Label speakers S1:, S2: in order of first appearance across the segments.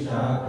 S1: Krishna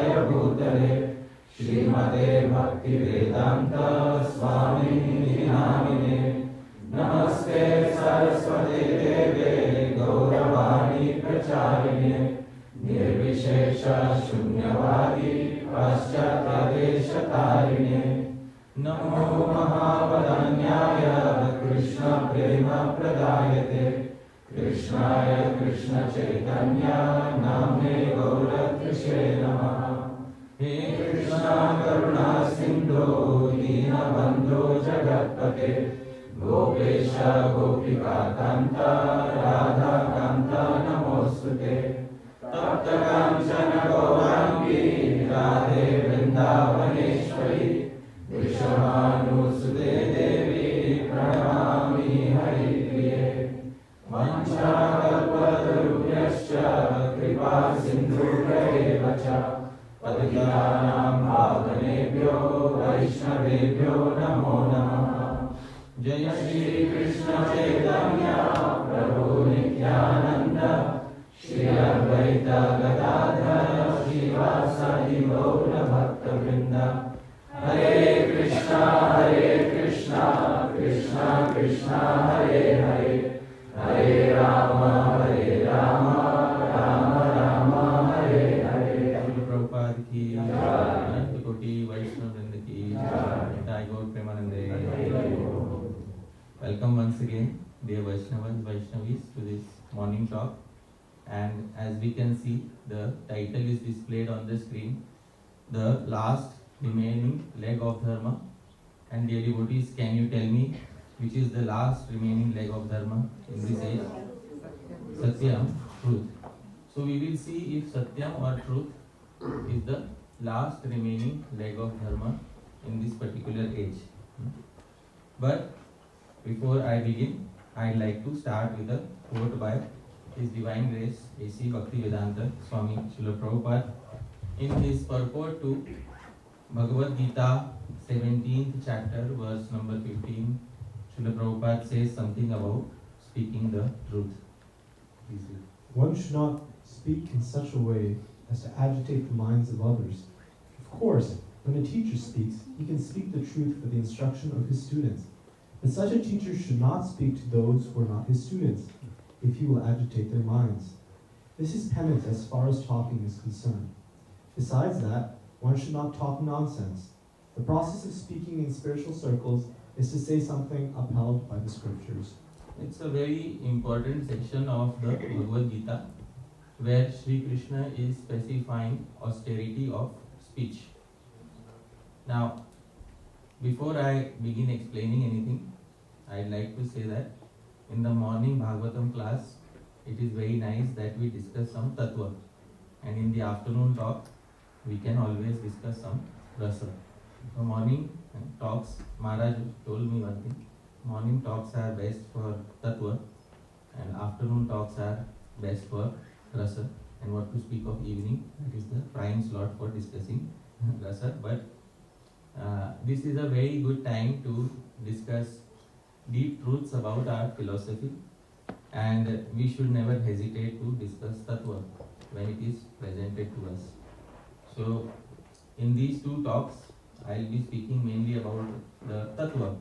S1: Visheshaya Bhutale Srimate Bhakti Vedanta Swami Namine Namaste Saraswati Deve Gauravani Pracharine Nirvishesha Shunyavadi Paschatadeshatarine Namo Mahavadanyaya Krishna Prema Pradayate Krishnaya Krishna Chaitanya Namne Gauratrishre Namaha He Krishna Karuna Sindhu Dina Bandhu Jagatpate Gopesha Gopika Kanta Radha Kanta Namostute Tapta Kanchana Gaurangi Radhe Vrindavaneshwari Vrishabhanusute Devi Pranamami Haripriye Vanchakalpatarubhyascha Kripa Sindhubhya evacha Patitanam Bhavanebhyo Vaishnavebhyo Namo Namaha Jai Shri Krishna Chaitanya Prabhu Nityananda Shri Advaita Gadadhara Shivasadi Gaura Bhakta Vrinda Hare Krishna Krishna Krishna Hare Hare Hare Rama Rama Rama Hare Hare Prabhupada ki Jai Koti Vaishnava Vrinda ki Jai Gaur Premanande. Welcome once again, dear Vaishnavas, Vaishnavis, to this morning talk. And as we can see, the title is displayed on the screen, the last remaining leg of Dharma. And dear devotees, can you tell me which is the last remaining leg of Dharma in this age? Satyam, truth. So we will see if Satyam or truth is the last remaining leg of Dharma in this particular age. But before I begin, I'd like to start with a quote by His Divine Grace A.C. Bhaktivedanta Swami Srila Prabhupada in his purport to Bhagavad Gita 17th chapter verse number 15. Srila Prabhupada says something about speaking the truth. Please read.
S2: One should not speak in such a way as to agitate the minds of others. Of course, when a teacher speaks, he can speak the truth for the instruction of his students. But such a teacher should not speak to those who are not his students, if he will agitate their minds. This is penance as far as talking is concerned. Besides that, one should not talk nonsense. The process of speaking in spiritual circles is to say something upheld by the scriptures.
S1: It's a very important section of the Bhagavad Gita where Sri Krishna is specifying austerity of speech. Now, before I begin explaining anything, I'd like to say that in the morning Bhagavatam class, it is very nice that we discuss some tattva. And in the afternoon talk, we can always discuss some rasa. The morning talks, Maharaj told me one thing, morning talks are best for tattva and afternoon talks are best for rasa. And what to speak of evening, that is the prime slot for discussing rasa. But this is a very good time to discuss deep truths about our philosophy, and we should never hesitate to discuss tattva when it is presented to us. So, in these two talks, I will be speaking mainly about the tattva,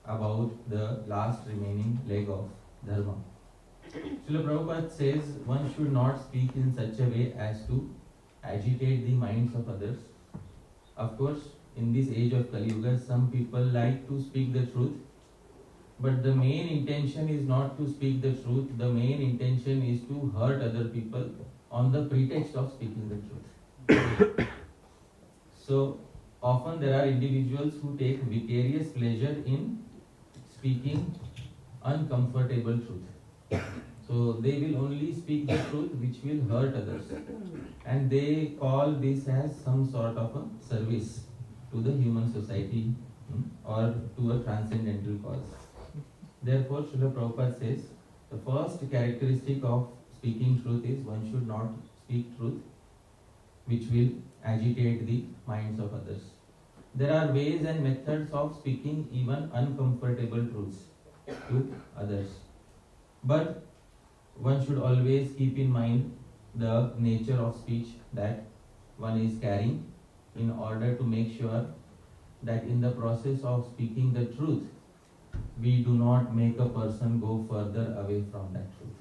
S1: about the last remaining leg of Dharma. Srila Prabhupada says one should not speak in such a way as to agitate the minds of others. Of course, in this age of Kali-yuga, some people like to speak the truth, but the main intention is not to speak the truth. The main intention is to hurt other people on the pretext of speaking the truth. So, often there are individuals who take vicarious pleasure in speaking uncomfortable truth. So, they will only speak the truth which will hurt others. And they call this as some sort of a service to the human society or to a transcendental cause. Therefore, Srila Prabhupada says, the first characteristic of speaking truth is one should not speak truth which will agitate the minds of others. There are ways and methods of speaking even uncomfortable truths to others. But one should always keep in mind the nature of speech that one is carrying, in order to make sure that in the process of speaking the truth, we do not make a person go further away from that truth.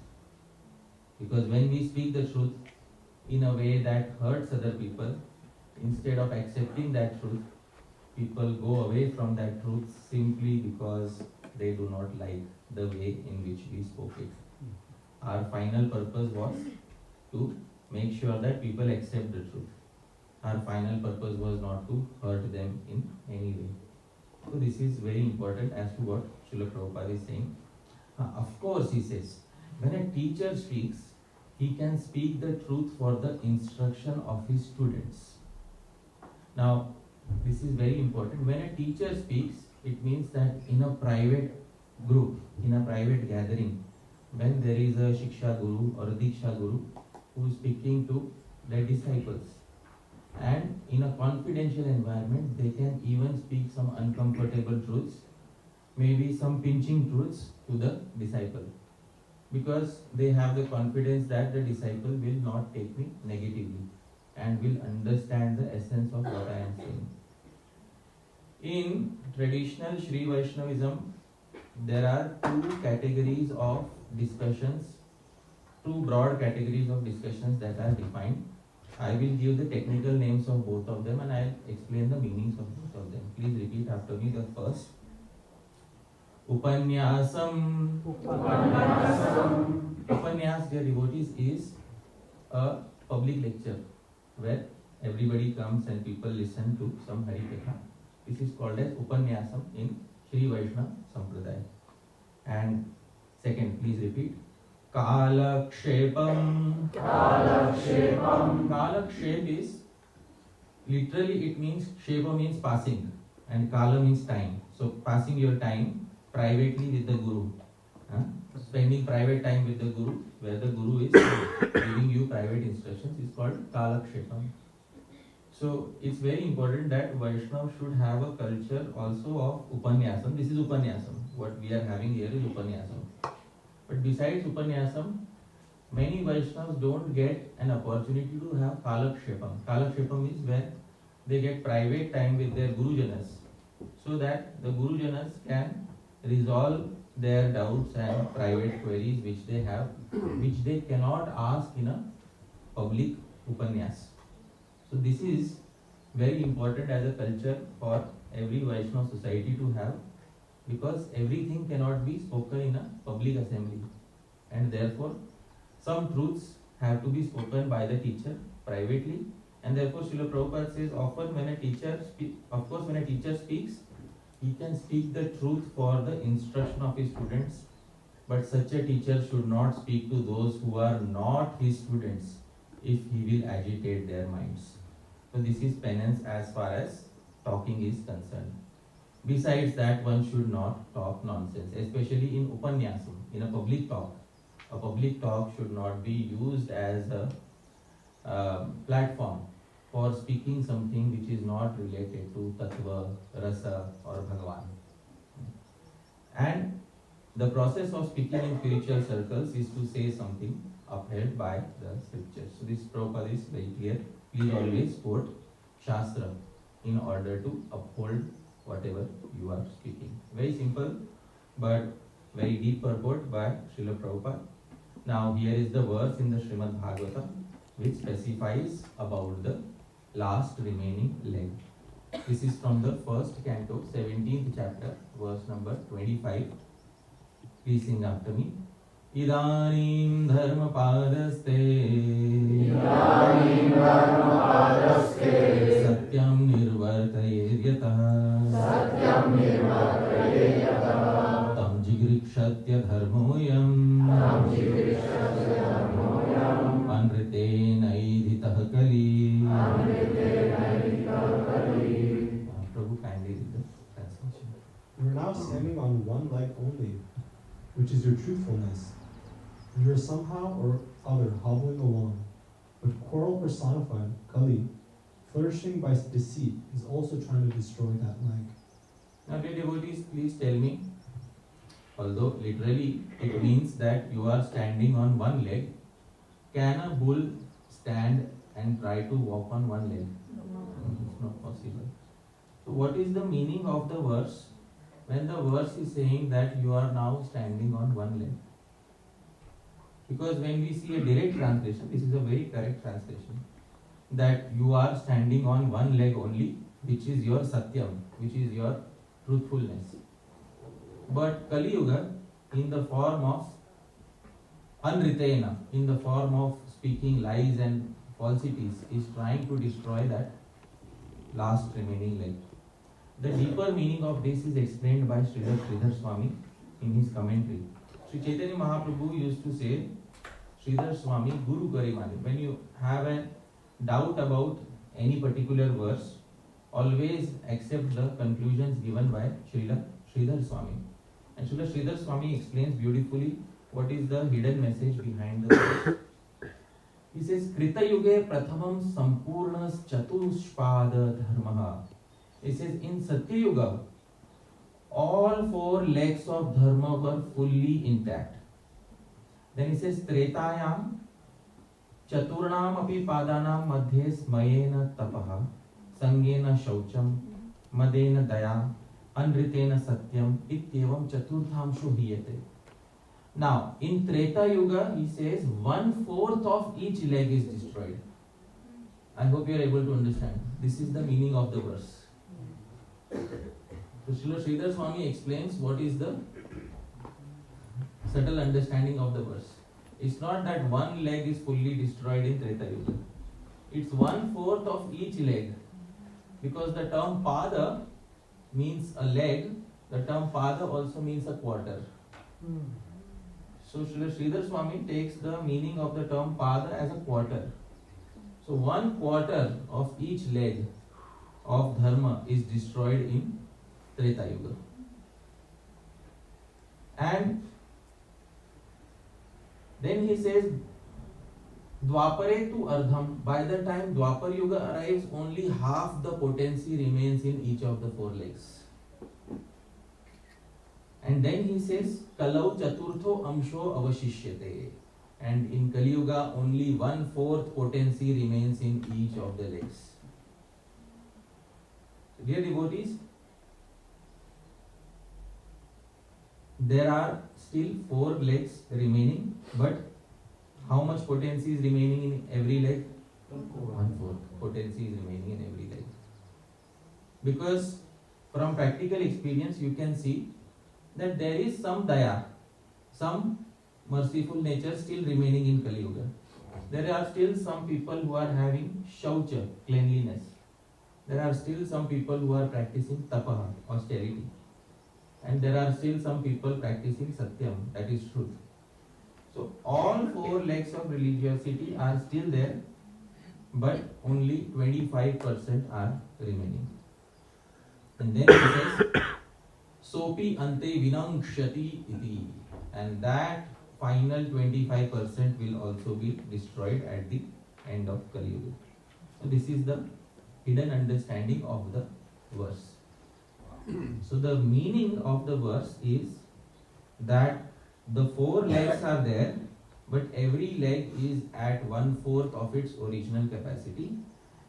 S1: Because when we speak the truth in a way that hurts other people, instead of accepting that truth, people go away from that truth simply because they do not like the way in which we spoke it. Our final purpose was to make sure that people accept the truth. Our final purpose was not to hurt them in any way. So this is very important as to what Srila Prabhupada is saying. Of course, he says, when a teacher speaks, he can speak the truth for the instruction of his students. Now, this is very important. When a teacher speaks, it means that in a private group, in a private gathering, when there is a Shiksha Guru or a Diksha Guru who is speaking to their disciples, and in a confidential environment, they can even speak some uncomfortable truths, maybe some pinching truths to the disciple, because they have the confidence that the disciple will not take me negatively and will understand the essence of what I am saying. In traditional Sri Vaishnavism, there are two categories of discussions, two broad categories of discussions that are defined. I will give the technical names of both of them and I will explain the meanings of both of them. Please repeat after me. The first, Upanyasam. Upanyas, dear devotees, is a public lecture where everybody comes and people listen to some Harikatha. This is called as Upanyasam in Sri Vaishnava Sampradaya. And second, please repeat. Kalakshepam. Kalakshep is literally, it means Shepa means passing and Kala means time. So passing your time privately with the Guru. Spending private time with the Guru, where the Guru is giving you private instructions, is called Kalakshepam. So it's very important that Vaishnava should have a culture also of Upanyasam. This is Upanyasam. What we are having here is Upanyasam. But besides Upanyasam, many Vaishnavas don't get an opportunity to have Kalakshepam. Kalakshepam is where they get private time with their Gurujanas, so that the Gurujanas can resolve their doubts and private queries which they have, which they cannot ask in a public Upanyas. So this is very important as a culture for every Vaishnava society to have, because everything cannot be spoken in a public assembly, and therefore some truths have to be spoken by the teacher privately, and therefore Srila Prabhupada says often when a teacher speaks, he can speak the truth for the instruction of his students, but such a teacher should not speak to those who are not his students if he will agitate their minds. So this is penance as far as talking is concerned. Besides that, one should not talk nonsense, especially in Upanyasam, in a public talk. A public talk should not be used as a platform for speaking something which is not related to Tattva, Rasa or Bhagavan. And the process of speaking in spiritual circles is to say something upheld by the scriptures. So this Prabhupada is very clear. Please always quote Shastra in order to uphold whatever you are speaking. Very simple but very deep purport by Srila Prabhupada. Now here is the verse in the Srimad Bhagavatam which specifies about the last remaining leg. This is from the first canto, 17th chapter, verse number 25. Please sing after me. Idanim dharma padaste satyam nirvartayet tam jigrikshatya dharmoyam anrite naidhitah kali. Prabhu, kindly read the translation.
S2: You are now standing on one leg only, which is your truthfulness. And you are somehow or other hobbling along, but quarrel personified, Kali, flourishing by deceit, is also trying to destroy that leg.
S1: Now, dear devotees, please tell me, although literally it means that you are standing on one leg. Can a bull stand and try to walk on one leg? It's not possible. So what is the meaning of the verse when the verse is saying that you are now standing on one leg? Because when we see a direct translation, this is a very correct translation, that you are standing on one leg only, which is your satyam, which is your truthfulness. But Kali-yuga, in the form of anritena, in the form of speaking lies and falsities, is trying to destroy that last remaining leg. The deeper meaning of this is explained by Sridhar Swami in his commentary. Sri Chaitanya Mahaprabhu used to say, Sridhar Swami, Guru Garimani. When you have a doubt about any particular verse, always accept the conclusions given by Sridhar Swami. And Sridhar Swami explains beautifully what is the hidden message behind the verse. He says, Krita Yuge Prathamam Sampurnas Chatushpada Dharmaha. He says, in Satya Yuga, all four legs of Dharma were fully intact. Then he says, Tretayam Chaturnam api padanam madhye smayena tapaha sangena shaucham madena daya anritena satyam ityevam chaturtham shuhiyate. Now, in Treta Yuga, he says 1/4 of each leg is destroyed. I hope you are able to understand. This is the meaning of the verse. So Sridhar Swami explains what is the subtle understanding of the verse. It's not that one leg is fully destroyed in Treta Yuga. It's 1/4 of each leg. Because the term pada means a leg, the term pada also means a quarter. So Sridhar Swami takes the meaning of the term pada as a quarter. So 1/4 of each leg of Dharma is destroyed in Treta Yuga. And then he says, Dwapare tu ardham. By the time Dwapar Yuga arrives, only half the potency remains in each of the four legs. And then he says, Kalau chaturtho amsho avashishyate. And in Kali Yuga, only 1/4 potency remains in each of the legs. Dear devotees, there are still 4 legs remaining, but how much potency is remaining in every leg? 1/4 potency is remaining in every leg. Because from practical experience, you can see that there is some daya, some merciful nature still remaining in Kali Yuga. There are still some people who are having shaucha, cleanliness. There are still some people who are practicing tapaha, austerity. And there are still some people practicing satyam, that is truth. So all 4 legs of religiosity are still there, but only 25% are remaining. And then he says, Sopi ante vinangshati iti. And that final 25% will also be destroyed at the end of Kali Yuga. So this is the hidden understanding of the verse. So the meaning of the verse is that the 4 legs are there, but every leg is at 1/4 of its original capacity,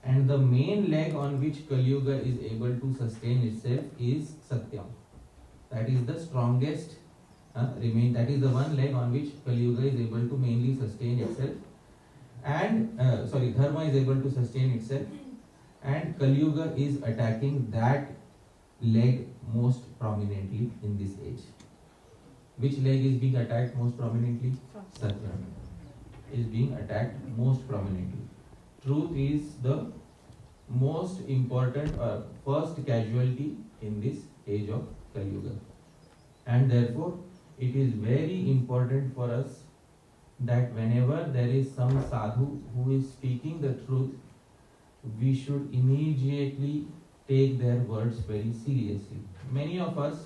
S1: and the main leg on which Kali Yuga is able to sustain itself is Satyam. That is the strongest that is the one leg on which Kali Yuga is able to mainly sustain itself, and Dharma is able to sustain itself, and Kali Yuga is attacking that leg most prominently in this age. Which leg is being attacked most prominently? Satyam is being attacked most prominently. Truth is the most important first casualty in this age of Kali Yuga. And therefore, it is very important for us that whenever there is some sadhu who is speaking the truth, we should immediately take their words very seriously. Many of us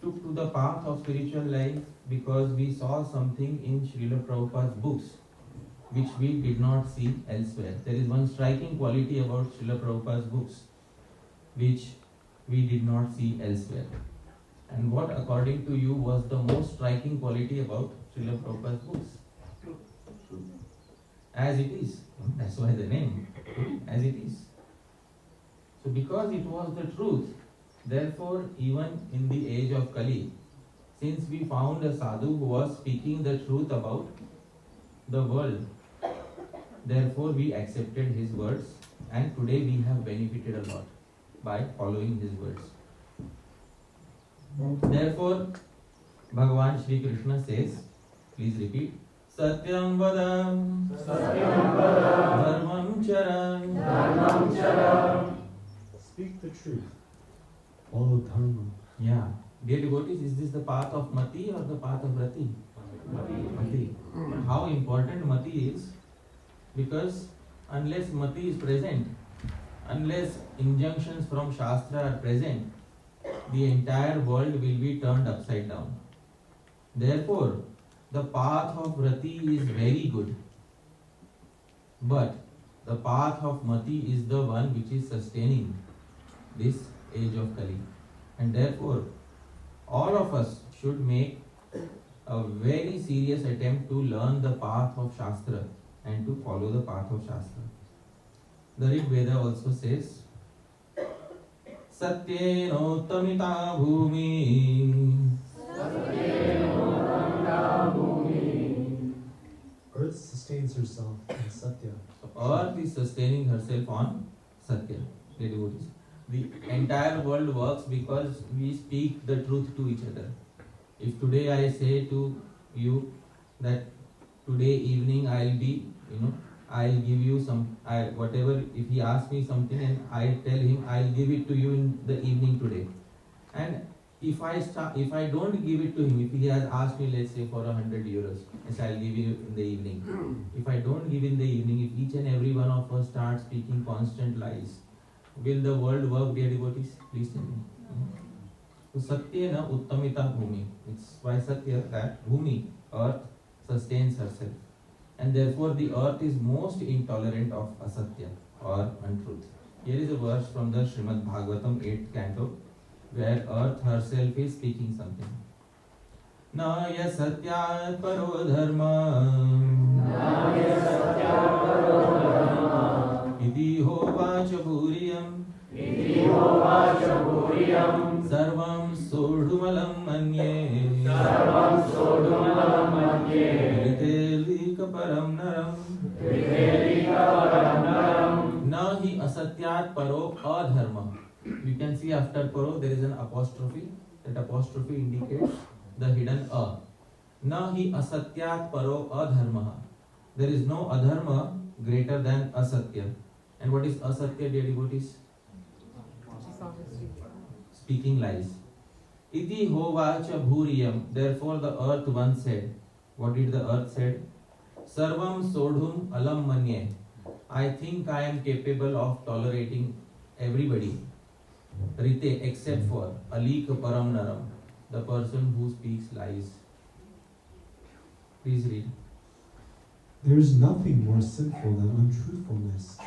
S1: took to the path of spiritual life because we saw something in Srila Prabhupada's books which we did not see elsewhere. There is one striking quality about Srila Prabhupada's books which we did not see elsewhere. And what according to you was the most striking quality about Srila Prabhupada's books? Truth. As it is. That's why the name. As it is. So because it was the truth, therefore even in the age of Kali, since we found a sadhu who was speaking the truth about the world, therefore we accepted his words, and today we have benefited a lot by following his words. Therefore, Bhagavan Shri Krishna says, please repeat, Satyam vadam, dharmam charam.
S2: Speak the truth. Follow Dharma.
S1: Yeah. Dear devotees, is this the path of Mati or the path of Rati? Mati. How important Mati is? Because unless Mati is present, unless injunctions from Shastra are present, the entire world will be turned upside down. Therefore, the path of Rati is very good. But the path of Mati is the one which is sustaining this age of Kali. And therefore, all of us should make a very serious attempt to learn the path of Shastra and to follow the path of Shastra. The Rig Veda also says, Satyenotamita bhumi.
S2: Earth sustains herself in Satya.
S1: So earth is sustaining herself on Satya. Dear devotees, the entire world works because we speak the truth to each other. If today I say to you that today evening I'll be, I'll give you whatever, if he asks me something and I tell him I'll give it to you in the evening today. And if I don't give it to him, if he has asked me, let's say for 100 euros, yes, I'll give you in the evening. If I don't give in the evening, if each and every one of us starts speaking constant lies, will the world work, dear devotees? Please tell me. So Satya na uttamita bhumi. It's why Satya, that bhumi, earth, sustains herself. And therefore the earth is most intolerant of asatya or untruth. Here is a verse from the Srimad Bhagavatam 8th canto, where earth herself is speaking something. Na ya satya paro dharma iti hovacha bhuriyam sarvam sodhumalam manye ritelika param naram na hi asatyat paro adharma. You can see after paro there is an apostrophe. That apostrophe indicates the hidden a. Na hi asatyat paro adharma. There is no adharma greater than asatya. And what is asatya, dear devotees? Speaking lies. Iti hovacha bhuriyam. Therefore the earth once said. What did the earth said? Sarvam sodhum alam manye. I think I am capable of tolerating everybody. Rite, except for Alik Param Naram, the person who speaks lies. Please read.
S2: There is nothing more sinful than untruthfulness.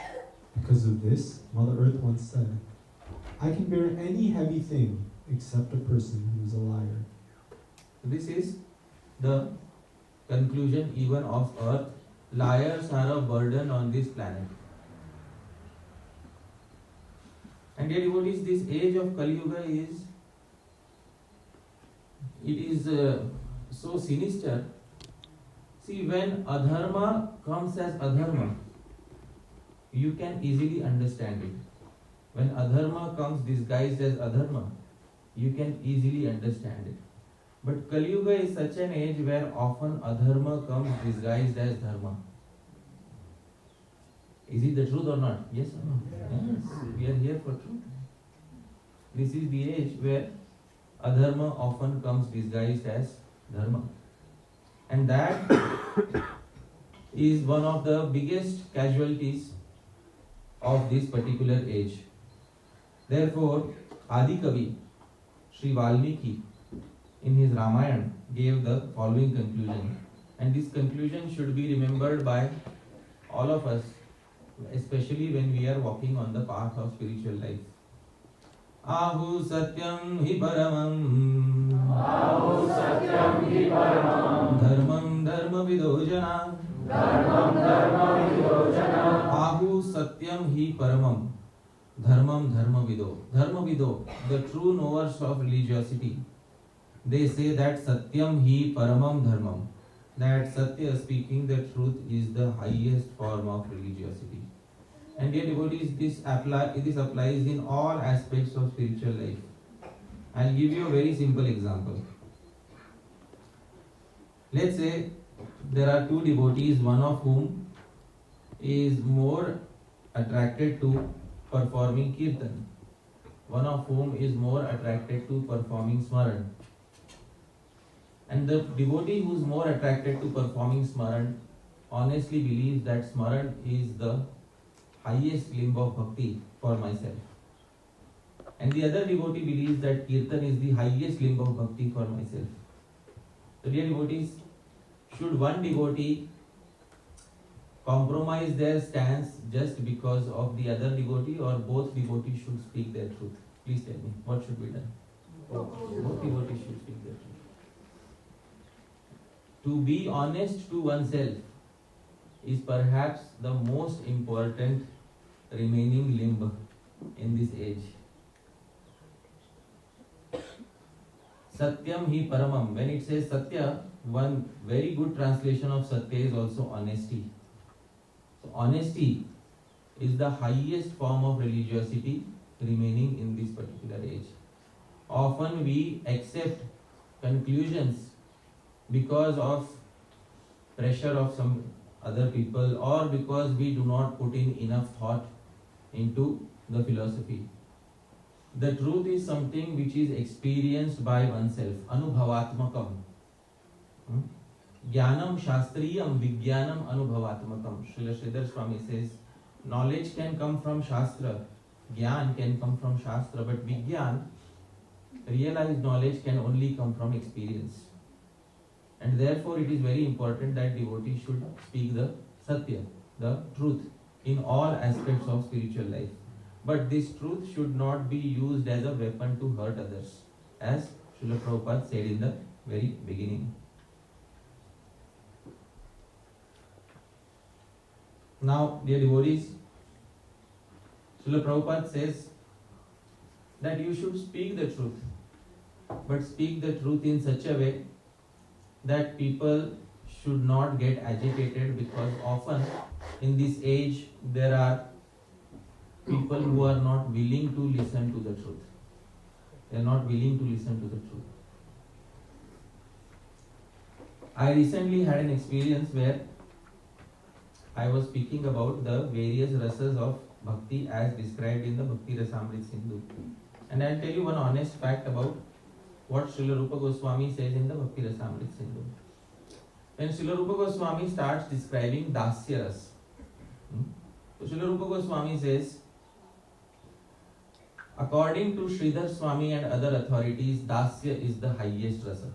S2: Because of this, Mother Earth once said, I can bear any heavy thing except a person who is a liar.
S1: This is the conclusion even of Earth. Liars are a burden on this planet. And dear devotees, this age of Kali-yuga is so sinister. See, when adharma comes as adharma, you can easily understand it. When adharma comes disguised as adharma, you can easily understand it. But Kali-yuga is such an age where often adharma comes disguised as dharma. Is it the truth or not? Yes or no? Yes. We are here for truth. This is the age where adharma often comes disguised as dharma. And that is one of the biggest casualties of this particular age. Therefore, Adi Kavi, Sri Valmiki, in his Ramayana, gave the following conclusion. And this conclusion should be remembered by all of us, especially when we are walking on the path of spiritual life. Ahu satyam hi paramam.
S3: Ahu satyam hi paramam.
S1: Dharmam dharma vidojana.
S3: Dharmam dharma vidojana.
S1: Ahu satyam hi paramam. Dharmam dharma vido. Dharma vido, the true knowers of religiosity. They say that satyam hi paramam dharmam. That satya, speaking the truth, is the highest form of religiosity. And dear devotees, this applies in all aspects of spiritual life. I'll give you a very simple example. Let's say there are two devotees, one of whom is more attracted to performing kirtan, one of whom is more attracted to performing smaran. And the devotee who is more attracted to performing smaran honestly believes that smaran is the highest limb of bhakti for myself. And the other devotee believes that kirtan is the highest limb of bhakti for myself. So dear devotees, should one devotee compromise their stance just because of the other devotee, or both devotees should speak their truth? Please tell me, what should be done? Both devotees should speak their truth. To be honest to oneself is perhaps the most important remaining limb in this age. Satyam hi paramam. When it says satya, one very good translation of satya is also honesty. So honesty is the highest form of religiosity remaining in this particular age. Often we accept conclusions because of pressure of some other people, or because we do not put in enough thought into the philosophy. The truth is something which is experienced by oneself. Anubhavatmakam. Jnanam shastriyam vijnanam anubhavatmakam. Srila Sridhar Swami says, knowledge can come from Shastra, Jnana can come from Shastra, but Vijnana, realized knowledge, can only come from experience. And therefore it is very important that devotees should speak the Satya, the truth, in all aspects of spiritual life. But this truth should not be used as a weapon to hurt others, as Srila Prabhupada said in the very beginning. Now, dear devotees, Srila Prabhupada says that you should speak the truth, but speak the truth in such a way that people should not get agitated, because often in this age there are people who are not willing to listen to the truth. They are not willing to listen to the truth. I recently had an experience where I was speaking about the various rasas of bhakti as described in the Bhakti Rasamrita Sindhu. And I'll tell you one honest fact about what Srila Rupa Goswami says in the Bhakti Rasamrita Sindhu. When Srila Rupa Goswami starts describing Dasya Ras, so Srila Rupa Goswami says, according to Sridhar Swami and other authorities, Dasya is the highest rasa.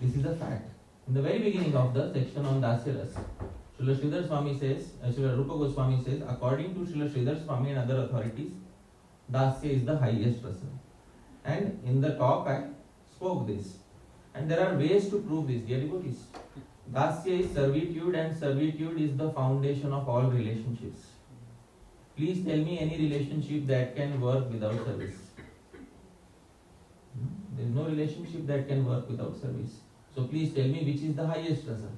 S1: This is a fact. In the very beginning of the section on Dasya Ras, Srila Sridhar Swami says, Srila Rupa Goswami says, according to Srila Sridhar Swami and other authorities, Dasya is the highest rasa. And in the talk I spoke this. And there are ways to prove this, dear devotees. Dasya is servitude, and servitude is the foundation of all relationships. Please tell me any relationship that can work without service. There is no relationship that can work without service. So please tell me which is the highest rasa.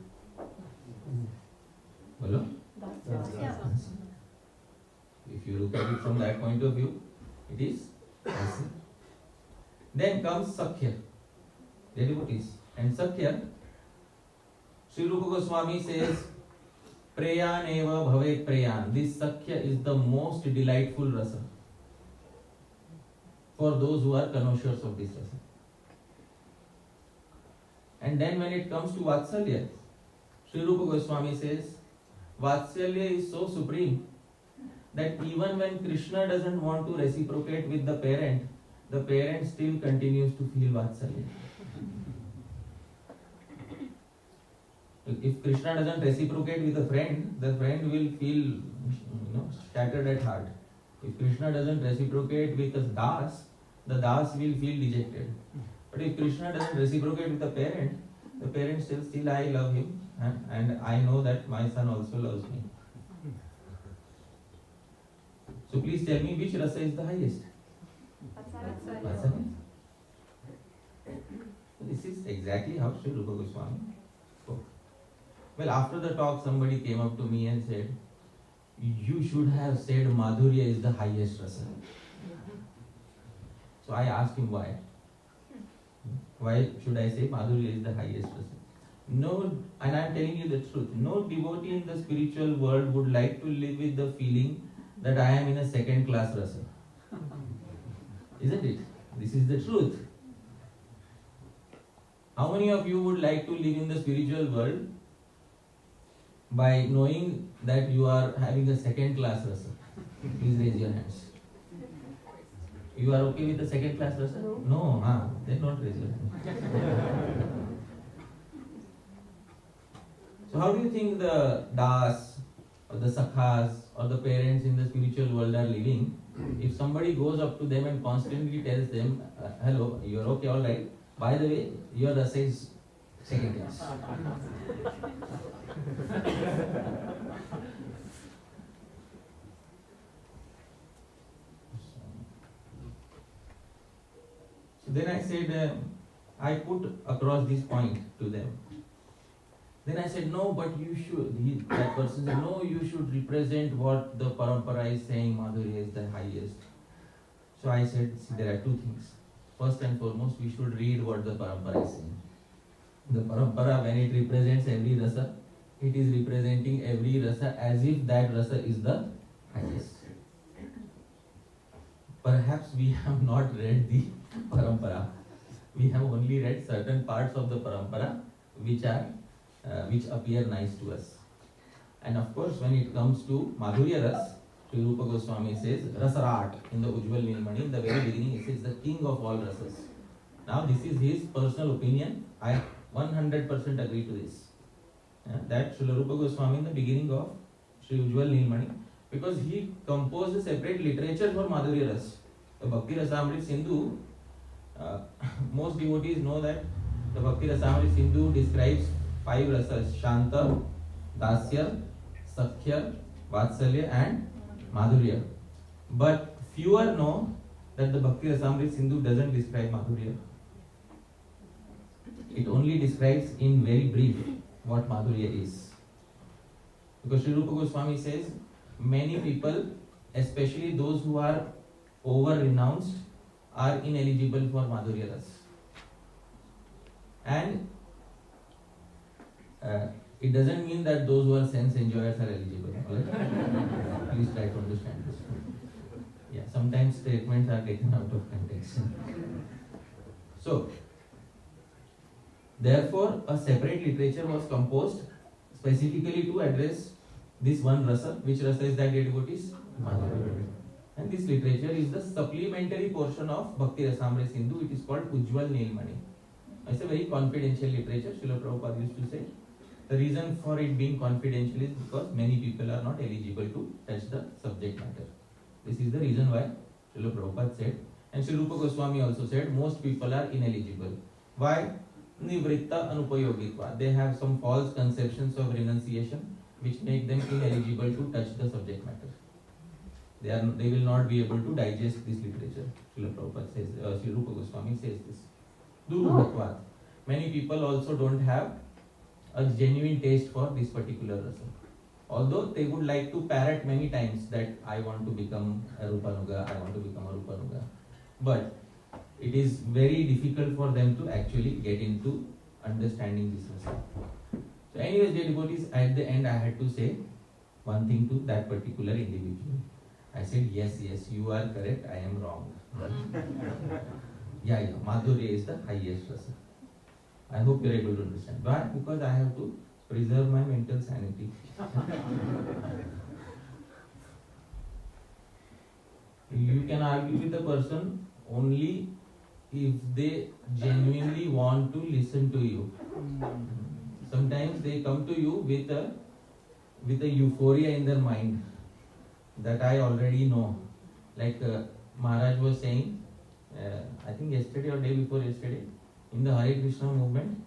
S1: Hello? If you look at it from that point of view, it is rasa. Then comes Sakhya, dear devotees. And Sakhya, Sri Rupa Goswami says, Preyan eva bhavet preyan. This Sakhya is the most delightful rasa for those who are connoisseurs of this rasa. And then when it comes to Vatsalya, Sri Rupa Goswami says, Vatsalya is so supreme that even when Krishna doesn't want to reciprocate with the parent still continues to feel Vatsalya. If Krishna doesn't reciprocate with a friend, the friend will feel shattered at heart. If Krishna doesn't reciprocate with the das will feel dejected. But if Krishna doesn't reciprocate with the parent still I love him and I know that my son also loves me. So please tell me which rasa is the highest? Vatsalya. This is exactly how Sri Rupa Goswami spoke. Well, after the talk, somebody came up to me and said, "You should have said Madhurya is the highest rasa." So I asked him why. Why should I say Madhurya is the highest rasa? No, and I am telling you the truth. No devotee in the spiritual world would like to live with the feeling that I am in a second class rasa. Isn't it? This is the truth. How many of you would like to live in the spiritual world by knowing that you are having a second class rasa? Please raise your hands. You are okay with the second class rasa? No, then not raise your hands. So how do you think the das or the sakhas or the parents in the spiritual world are living? If somebody goes up to them and constantly tells them, hello, you are okay, alright. By the way, your rasa is second class. So then I said, I put across this point to them. Then I said, no, but you should. That person said, no, you should represent what the parampara is saying, Madhurya is the highest. So I said, see, there are two things. First and foremost, we should read what the parampara is saying. The parampara, when it represents every rasa, it is representing every rasa as if that rasa is the highest. Perhaps we have not read the parampara. We have only read certain parts of the parampara which appear nice to us. And of course, when it comes to Madhurya Ras, Sri Rupa Goswami says, Rasarat in the Ujjwal Nilmani, in the very beginning, he says the king of all rasas. Now, this is his personal opinion. I 100% agree to this. That Sri Rupa Goswami in the beginning of Sri Ujjwal Nilmani, because he composed a separate literature for Madhurya Ras. The Bhakti Rasamrita Sindhu, most devotees know that the Bhakti Rasamrita Sindhu describes 5 rasas: Shanta, Dasya, Sakhya, Vatsalya and Madhurya. But fewer know that the Bhakti Rasamrita Sindhu doesn't describe Madhurya. It only describes in very brief what Madhurya is. Because Sri Rupa Goswami says, many people, especially those who are over-renounced, are ineligible for Madhurya Ras. And it doesn't mean that those who are sense enjoyers are eligible. Right? Please try to understand this. Yeah, sometimes statements are taken out of context. So, therefore, a separate literature was composed specifically to address this one rasa. Which rasa is that, dear devotees? Madhurya. And this literature is the supplementary portion of Bhakti Rasamrita Sindhu. It is called Ujjwal Nilmani. It's a very confidential literature, Srila Prabhupada used to say. The reason for it being confidential is because many people are not eligible to touch the subject matter. This is the reason why Srila Prabhupada said, and Sri Rupa Goswami also said, most people are ineligible. Why? Nivritta anupayogitva. They have some false conceptions of renunciation which make them ineligible to touch the subject matter. They will not be able to digest this literature. Srila Prabhupada says, Sri Rupa Goswami says this. Durubhatvat. Many people also don't have a genuine taste for this particular rasa. Although they would like to parrot many times that I want to become a Rupanuga, I want to become a Rupanuga. But it is very difficult for them to actually get into understanding this rasa. So anyways, dear devotees, at the end I had to say one thing to that particular individual. I said, yes, you are correct, I am wrong. Yeah, Madhurya is the highest rasa. I hope you are able to understand. Why? Because I have to preserve my mental sanity. You can argue with a person only if they genuinely want to listen to you. Sometimes they come to you with a euphoria in their mind that I already know. Like Maharaj was saying, I think yesterday or day before yesterday, in the Hare Krishna movement,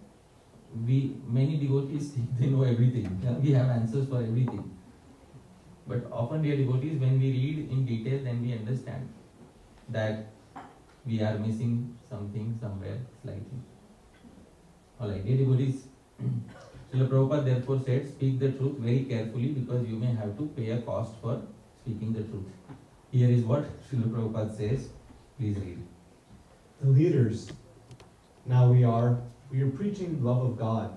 S1: many devotees think they know everything. We have answers for everything. But often, dear devotees, when we read in detail, then we understand that we are missing something somewhere slightly. Alright, dear devotees, Srila Prabhupada therefore said, speak the truth very carefully because you may have to pay a cost for speaking the truth. Here is what Srila Prabhupada says. Please read.
S2: The leaders. Now we are preaching love of God.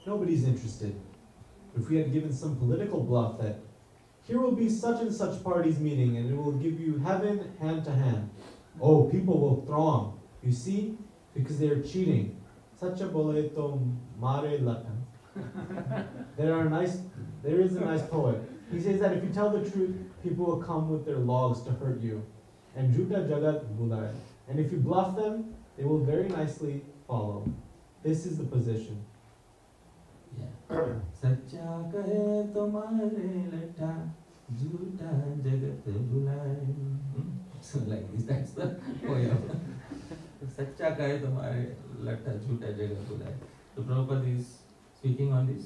S2: Nobody's interested. If we had given some political bluff that here will be such and such party's meeting and it will give you heaven hand to hand. Oh, people will throng. You see? Because they are cheating. Sacha boleto mare latan. There is a nice poet. He says that if you tell the truth, people will come with their logs to hurt you. And juta jagat bulai. And if you bluff them, they will very nicely follow. This is the position.
S1: Sacha kahe tumhare latta, jhuta jagat bulai. So like this, that's the poem. Sacha kahe tumhare latta, jhuta jagat bulai. So Prabhupada is speaking on this.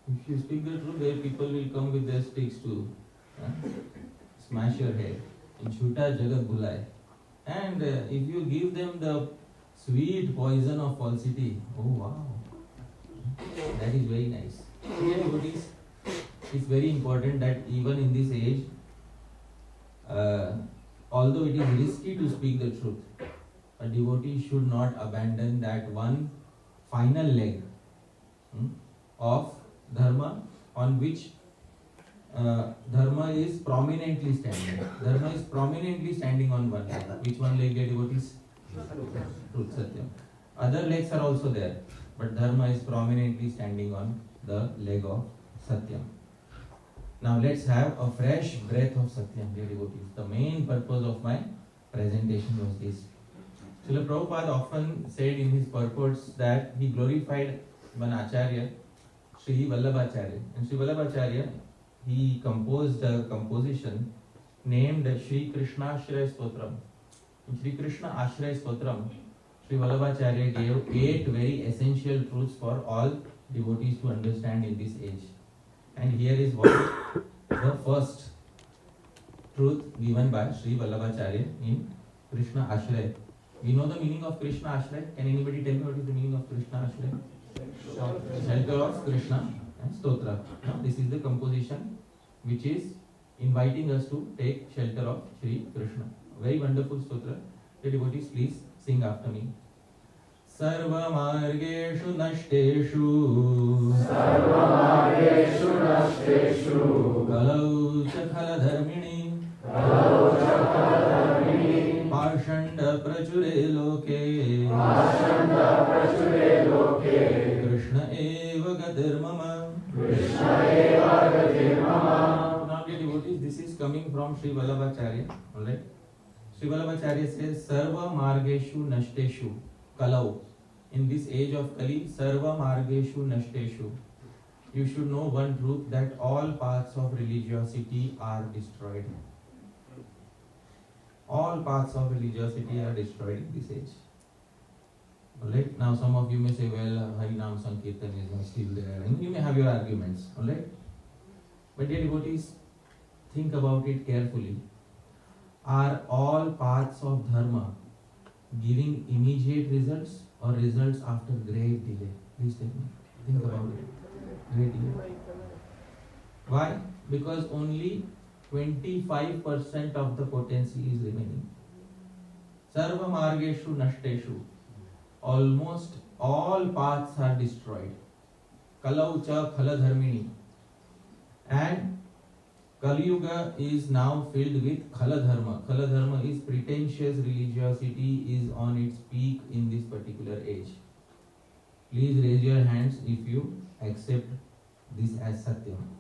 S1: If you speak the truth, then people will come with their sticks to smash your head. Jhuta jagat bulai. And if you give them the sweet poison of falsity, oh wow, that is very nice. Dear devotees, it's very important that even in this age, although it is risky to speak the truth, a devotee should not abandon that one final leg of Dharma on which Dharma is prominently standing. Dharma is prominently standing on one leg. Which one leg, dear devotees? Truth, Satyam. Other legs are also there, but Dharma is prominently standing on the leg of Satyam. Now let's have a fresh breath of Satyam, dear devotees. The main purpose of my presentation was this. Srila Prabhupada often said in his purports that he glorified one Acharya, Sri Vallabhacharya. And Sri Vallabhacharya, he composed a composition named Sri Krishna Ashraya Stotram. In Sri Krishna Ashraya Stotram, Sri Vallabhacharya gave 8 very essential truths for all devotees to understand in this age. And here is what the first truth given by Sri Vallabhacharya in Krishna Ashraya. We know the meaning of Krishna Ashraya. Can anybody tell me what is the meaning of Krishna Ashraya? Shelter of Krishna and Stotra. Now this is the composition which is inviting us to take shelter of Sri Krishna. Very wonderful stotra. The devotees, please sing after me. Sarva margeshu nashteshu Kalau chakhala dharmini Parshanda prachure loke Krishna eva gatir mama. Now dear devotees, this is coming from Sri Vallabhacharya. Alright. Sri Vallabhacharya says, Sarva margeshu nashteshu kalau. In this age of Kali, Sarva margeshu nashteshu. You should know one truth, that all paths of religiosity are destroyed. All paths of religiosity are destroyed in this age. Alright. Now some of you may say, well, Harinam Sankirtan is still there. And you may have your arguments. Alright. But dear devotees, think about it carefully. Are all paths of Dharma giving immediate results or results after great delay? Please take me. Think about it. Great delay. Why? Because only 25% of the potency is remaining. Sarva margeshu nashteshu. Almost all paths are destroyed. Kalau cha khala dharmini. And Kali-yuga is now filled with Khala Dharma. Khala Dharma is pretentious religiosity is on its peak in this particular age. Please raise your hands if you accept this as Satyam.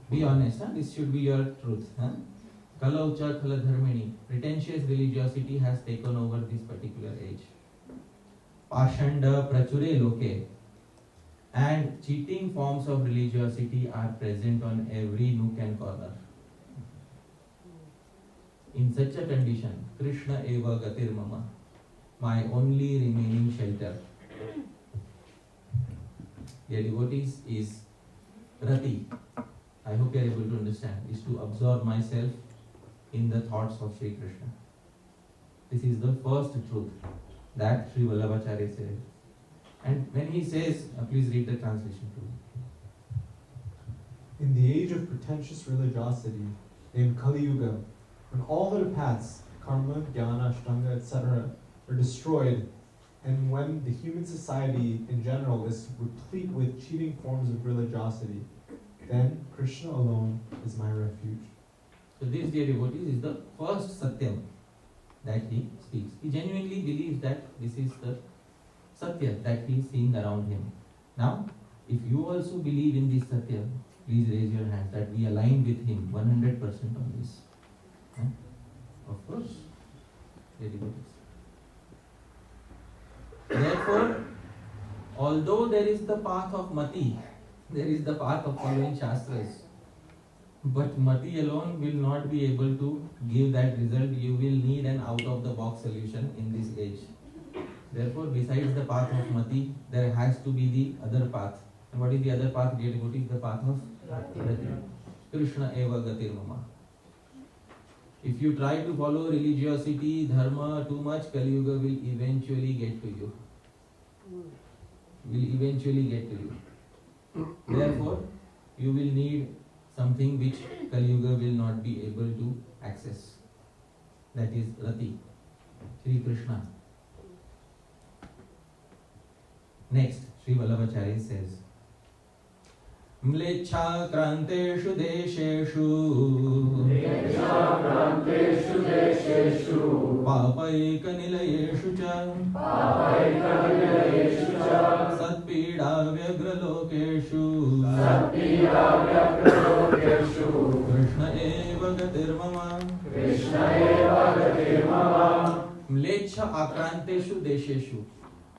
S1: Be honest, huh? This should be your truth. Huh? Kalau cha khala dharmini. Pretentious religiosity has taken over this particular age. Pashanda prachure loke. And cheating forms of religiosity are present on every nook and corner. In such a condition, Krishna eva gatir mama, my only remaining shelter. Dear devotees, is rati. I hope you are able to understand. Is to absorb myself in the thoughts of Sri Krishna. This is the first truth that Sri Vallabhacharya said. And when he says, please read the translation too.
S2: In the age of pretentious religiosity, named Kali-yuga, when all the paths, karma, jnana, ashtanga, etc., are destroyed, and when the human society in general is replete with cheating forms of religiosity, then Krishna alone is my refuge.
S1: So this, dear devotees, is the first satyam that he speaks. He genuinely believes that this is the satya that he is seeing around him. Now, if you also believe in this satya, please raise your hand that we align with him 100% on this. Of course, dear devotees. Therefore, although there is the path of mati, there is the path of following shastras, but mati alone will not be able to give that result. You will need an out-of-the-box solution in this age. Therefore, besides the path of mati, there has to be the other path. And what is the other path, dear devotees? The path of rati. Krishna eva gatir mama. If you try to follow religiosity, dharma too much, Kali-yuga will eventually get to you. Therefore, you will need something which Kali-yuga will not be able to access. That is Rati, Sri Krishna. Next, Sri Vallabhacharya says, Mlecha kranteshu desheshu papaika nilayeshu cha satpida vyagralokeshu Krishna eva gatir mama Mlecha akranteshu desheshu.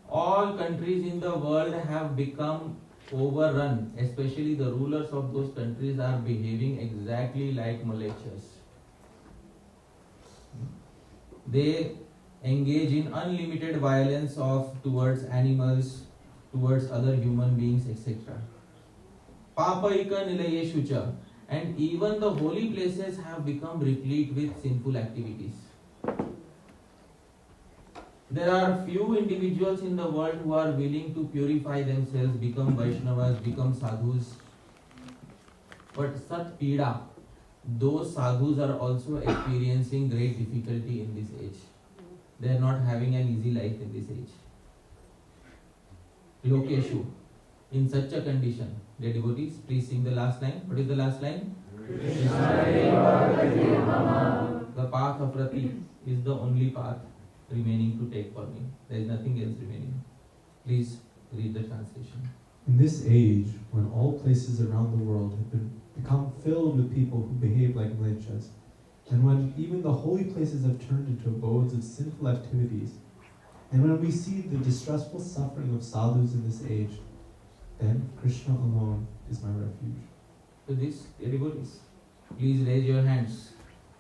S1: All countries in the world have become overrun, especially the rulers of those countries are behaving exactly like Malechas. They engage in unlimited violence towards animals, towards other human beings, etc. Papaika nilayeshucha, and even the holy places have become replete with sinful activities. There are few individuals in the world who are willing to purify themselves, become Vaishnavas, become sadhus. But Sat Pida, those sadhus are also experiencing great difficulty in this age. They are not having an easy life in this age. Lokeshu, in such a condition, dear devotees, please sing the last line. What is the last line? The path of Rati is the only path remaining to take for me. There is nothing else remaining. Please read the translation.
S2: In this age, when all places around the world have become filled with people who behave like mlechas, and when even the holy places have turned into abodes of sinful activities, and when we see the distressful suffering of sadhus in this age, then Krishna alone is my refuge.
S1: So this, dear devotees, please raise your hands.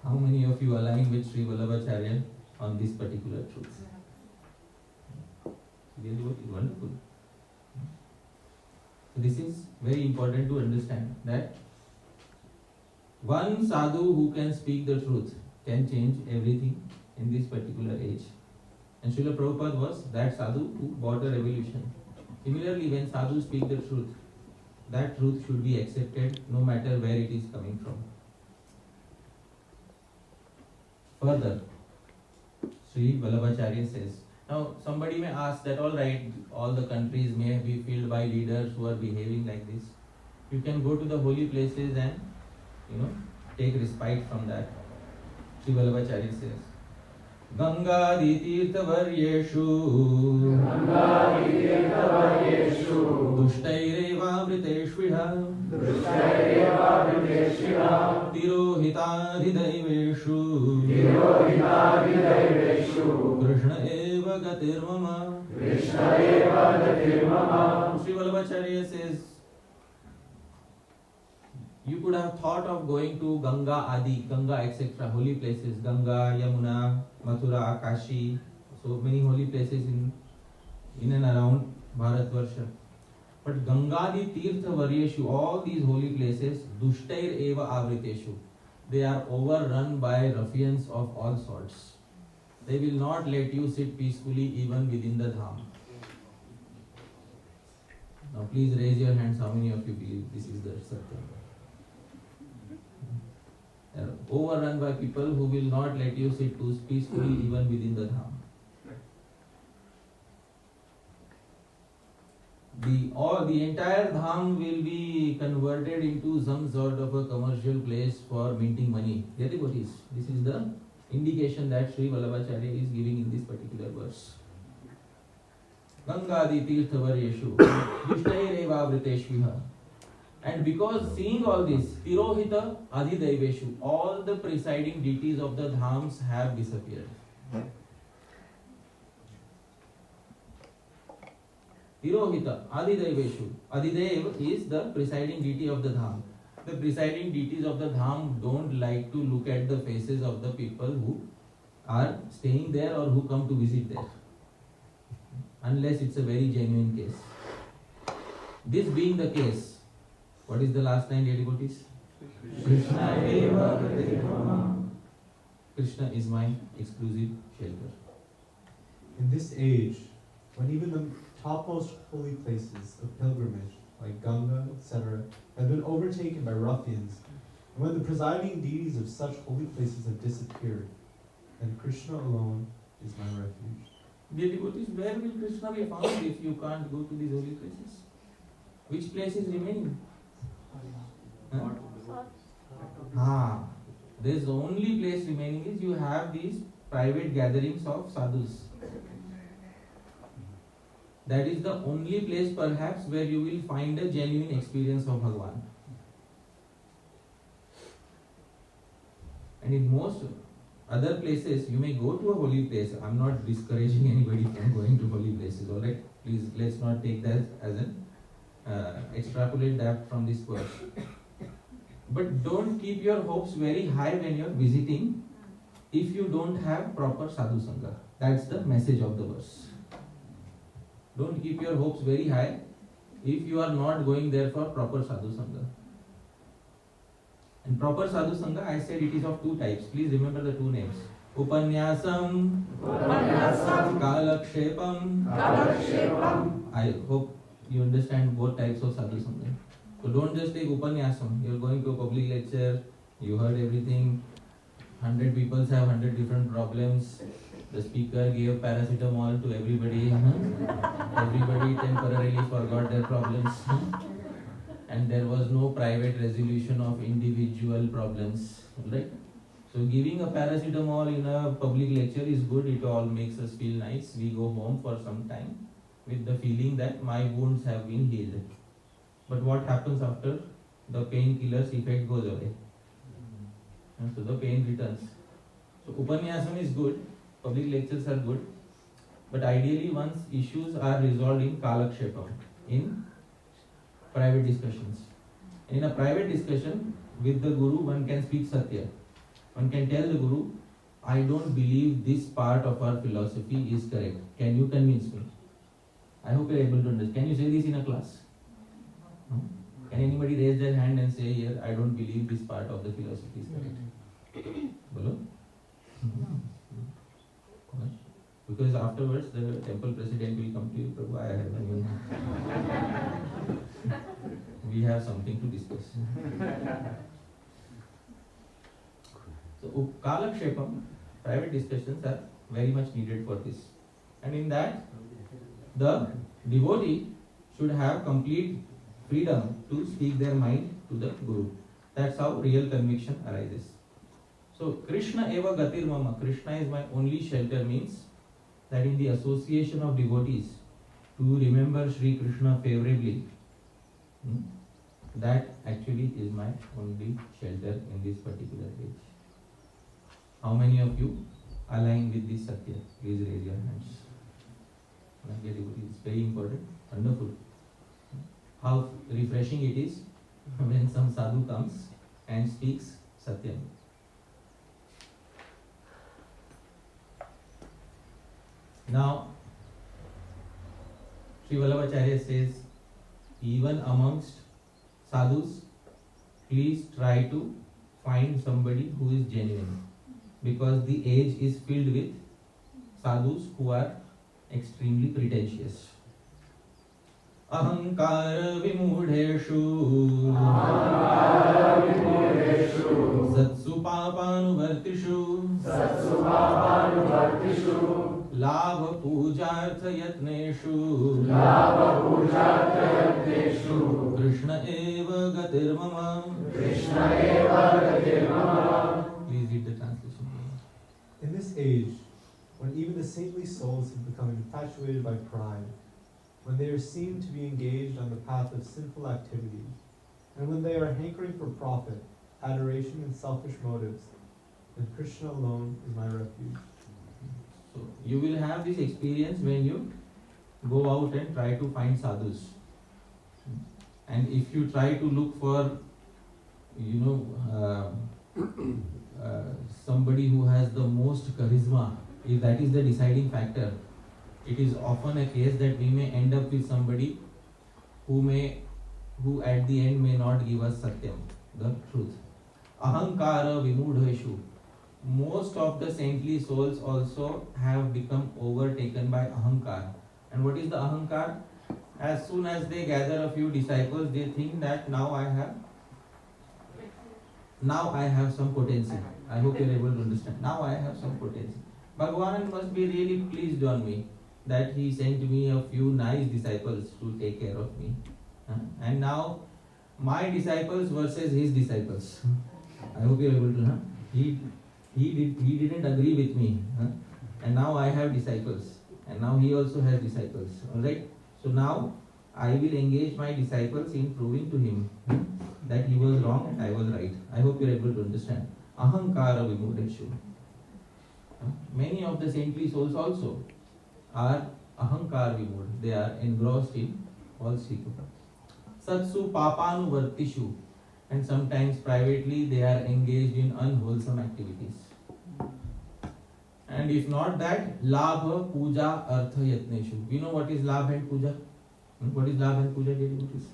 S1: How many of you align with Sri Vallabhacharya on this particular truth? Dear devotees, wonderful. So this is very important to understand that one sadhu who can speak the truth can change everything in this particular age. And Srila Prabhupada was that sadhu who brought a revolution. Similarly, when sadhus speak the truth, that truth should be accepted no matter where it is coming from. Further, Sri Vallabhacharya says, now somebody may ask that alright, all the countries may be filled by leaders who are behaving like this. You can go to the holy places and, take respite from that. Sri Vallabhacharya says, Ganga Tirtha Varyeshu Dushtaireva Vriteshviha Tirohita Hridaiveshu Krishna eva gatir mama. Sri Vallabhacharya says, You could have thought of going to Ganga Adi, Ganga etc. holy places, Ganga, Yamuna, Mathura, Kashi, so many holy places in and around Bharatvarsha. But Gangadi Tirtha Varyeshu, all these holy places, Dushtair Eva Avriteshu, they are overrun by ruffians of all sorts. They will not let you sit peacefully even within the dham. Now please raise your hands, how many of you believe this is the Satya? They are overrun by people who will not let you sit peacefully even within the dham. The entire dham will be converted into some sort of a commercial place for minting money. Dear devotees, this is the indication that Sri Vallabhacharya is giving in this particular verse. Gangadi tirtha varyeshu dushtaireva vriteshviha. And because seeing all this, tirohita adhidaiveshu, all the presiding deities of the dhams have disappeared. Tirohita adhidaiveshu. Adhidev is the presiding deity of the dham. The presiding deities of the dham don't like to look at the faces of the people who are staying there or who come to visit there, unless it's a very genuine case. This being the case, what is the last line, dear devotees? Krishna is my exclusive shelter.
S2: In this age, when even the topmost holy places of pilgrimage, like Ganga, etc., have been overtaken by ruffians, and when the presiding deities of such holy places have disappeared, then Krishna alone is my refuge.
S1: Dear devotees, where will Krishna be found if you can't go to these holy places? Which place is remaining? There's the only place remaining is you have these private gatherings of sadhus. That is the only place perhaps where you will find a genuine experience of Bhagavan. And in most other places, you may go to a holy place. I'm not discouraging anybody from going to holy places, alright? Please, let's not take that as an extrapolate that from this verse. But don't keep your hopes very high when you're visiting if you don't have proper sadhu sangha. That's the message of the verse. Don't keep your hopes very high if you are not going there for proper sadhu sangha. And proper sadhu sangha, I said it is of two types. Please remember the two names. Upanyasam, Kalakshepam. I hope you understand both types of sadhu sangha. So don't just take Upanyasam. You are going to a public lecture, you heard everything, 100 people have 100 different problems. The speaker gave paracetamol to everybody. Everybody temporarily forgot their problems. And there was no private resolution of individual problems. Right? So giving a paracetamol in a public lecture is good. It all makes us feel nice. We go home for some time with the feeling that my wounds have been healed. But what happens after? The painkiller's effect goes away. And so the pain returns. So Upanyasam is good. Public lectures are good, but ideally once issues are resolved in Kalakshepam, in private discussions. In a private discussion with the Guru, one can speak Satya. One can tell the Guru, I don't believe this part of our philosophy is correct. Can you convince me? I hope you are able to understand. Can you say this in a class? No? Can anybody raise their hand and say, here, I don't believe this part of the philosophy is correct? Bolo? Because afterwards the temple president will come to you, Prabhu, we have something to discuss. So Kalakshepam, private discussions are very much needed for this. And in that, the devotee should have complete freedom to speak their mind to the Guru. That's how real conviction arises. So Krishna eva gatir mama, Krishna is my only shelter, means that in the association of devotees to remember Sri Krishna favorably, that actually is my only shelter in this particular age. How many of you align with this Satya? Please raise your hands. It's very important, wonderful. How refreshing it is when some sadhu comes and speaks Satyam. Now, Sri Vallabhacharya says, even amongst sadhus, please try to find somebody who is genuine, because the age is filled with sadhus who are extremely pretentious. Ahankara vimudheshu satsu papanuvartishu labha pujartha yatneshu Krishna eva gatir mama. Please read the translation.
S2: In this age, when even the saintly souls have become infatuated by pride, when they are seen to be engaged on the path of sinful activities, and when they are hankering for profit, adoration, and selfish motives, then Krishna alone is my refuge.
S1: So you will have this experience when you go out and try to find sadhus. And if you try to look for, somebody who has the most charisma, if that is the deciding factor, it is often a case that we may end up with somebody who at the end may not give us satyam, the truth. Ahankara vimudheshu. Most of the saintly souls also have become overtaken by ahankar. And what is the ahankar? As soon as they gather a few disciples, they think that now I have some potency. I hope you are able to understand. Now I have some potency. Bhagavan must be really pleased on me that he sent me a few nice disciples to take care of me. And now my disciples versus his disciples. I hope you are able to. He didn't agree with me. And now I have disciples. And now he also has disciples. Alright? So now I will engage my disciples in proving to him that he was wrong and I was right. I hope you are able to understand. Ahankara vimudeshu. Many of the saintly souls also are ahankar vimud. They are engrossed in falsehood. Satsu papanuvartishu. And sometimes privately they are engaged in unwholesome activities. And if not that, labha, puja, artha, yatneshu. We know what is labha and puja. What is labha and puja, dear devotees?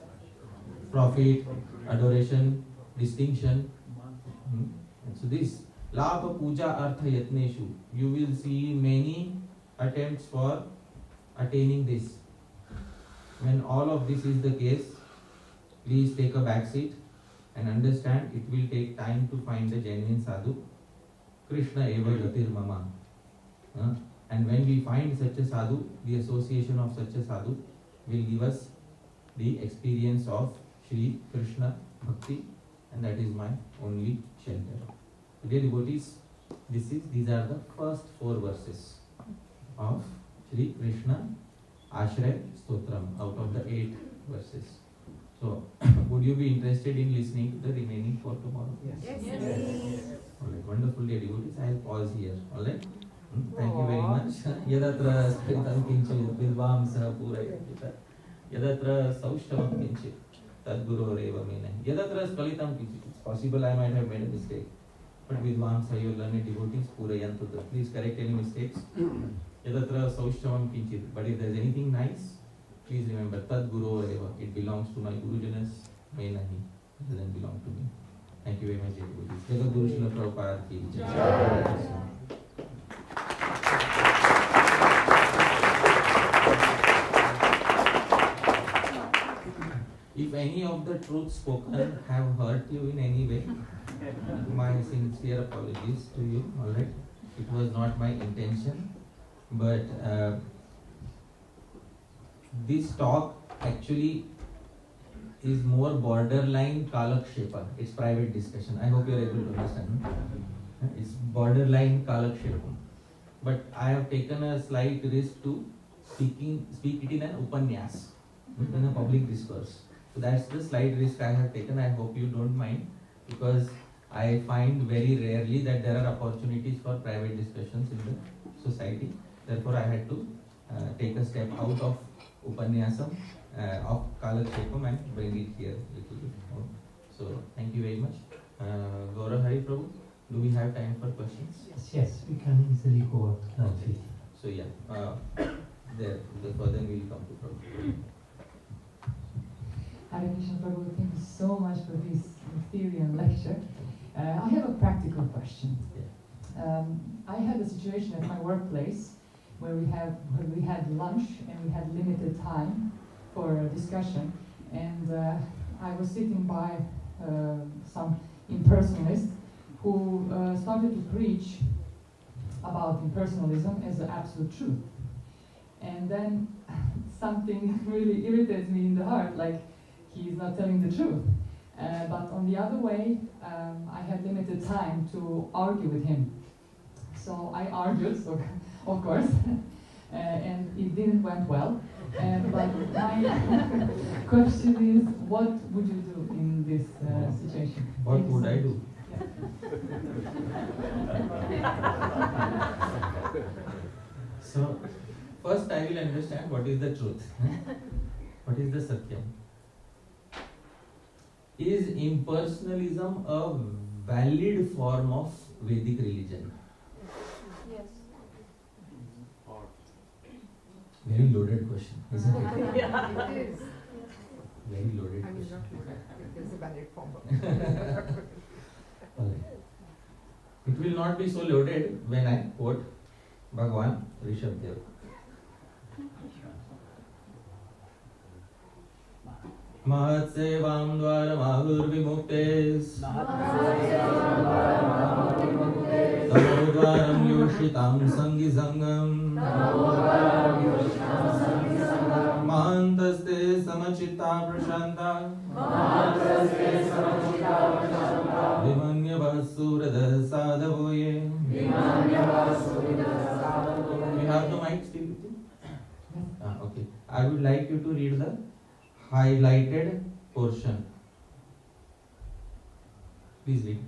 S1: Profit, adoration, distinction. So this labha, puja, artha, yatneshu. You will see many attempts for attaining this. When all of this is the case, please take a back seat and understand it will take time to find the genuine sadhu. Krishna eva gatir mama. And when we find such a sadhu, the association of such a sadhu will give us the experience of Shri Krishna Bhakti, and that is my only shelter. Dear devotees, these are the first 4 verses of Shri Krishna Ashray Stotram out of the 8 verses. So, would you be interested in listening to the remaining for tomorrow?
S2: Yes.
S1: Alright, wonderful dear devotees. I will pause here. Alright? Thank you very much. Yadatra skritam kinchit vidvamsah purayakita. Yadatra saushtavam kinchit tadguru reva mena. Yadatra skalitam kinchit. It's possible I might have made a mistake. But vidvamsah, your learned devotees, purayantuta. Please correct any mistakes. Yadatra saushtavam kinchit. But if there is anything nice, please remember tadguru reva. It belongs to my gurujanas, may nahi. It doesn't belong to me. Thank you very much, dear devotees. Jagat Guru Srila Prabhupada ki jai. If any of the truths spoken have hurt you in any way, my sincere apologies to you. Alright, it was not my intention, but this talk actually is more borderline kalakshepa. It's private discussion. I hope you are able to understand. It's borderline kalakshepa. But I have taken a slight risk to speak it in an upanyas, in a public discourse. So that's the slight risk I have taken. I hope you don't mind, because I find very rarely that there are opportunities for private discussions in the society. Therefore, I had to take a step out of upanyasam, of Kalakshepam and bring it here little bit more. So thank you very much. Gaurav Hari Prabhu, do we have time for questions?
S4: Yes, we can easily go up to 9:50.
S1: So there, then we will come to Prabhu.
S5: Hare Krishna Prabhu, thank you so much for this theory and lecture. I have a practical question. I had a situation at my workplace where we had lunch and we had limited time for discussion, and I was sitting by some impersonalist who started to preach about impersonalism as the absolute truth. And then something really irritates me in the heart, like he's not telling the truth. But on the other way, I had limited time to argue with him. So I argued, so, of course, and it didn't went well. But my question is, what would you do in this situation?
S1: What would I do? So, first I will understand what is the truth. What is the Satyam? Is impersonalism a valid form of Vedic religion?
S6: Yes.
S1: Very loaded question, isn't it?
S6: Yeah, it is.
S1: Very loaded
S6: I mean,
S1: question.
S6: it is a valid form.
S1: Alright. It will not be so loaded when I quote Bhagwan Rishabdev. Mahatsevam dvaram vimuktes Tamo dvaram yoshitam sangi sangam Mahantaste samachitta prashanta Vimanya Surada Sadavoye. You have the mic still with you? Okay. I would like you to read the highlighted portion. Please read.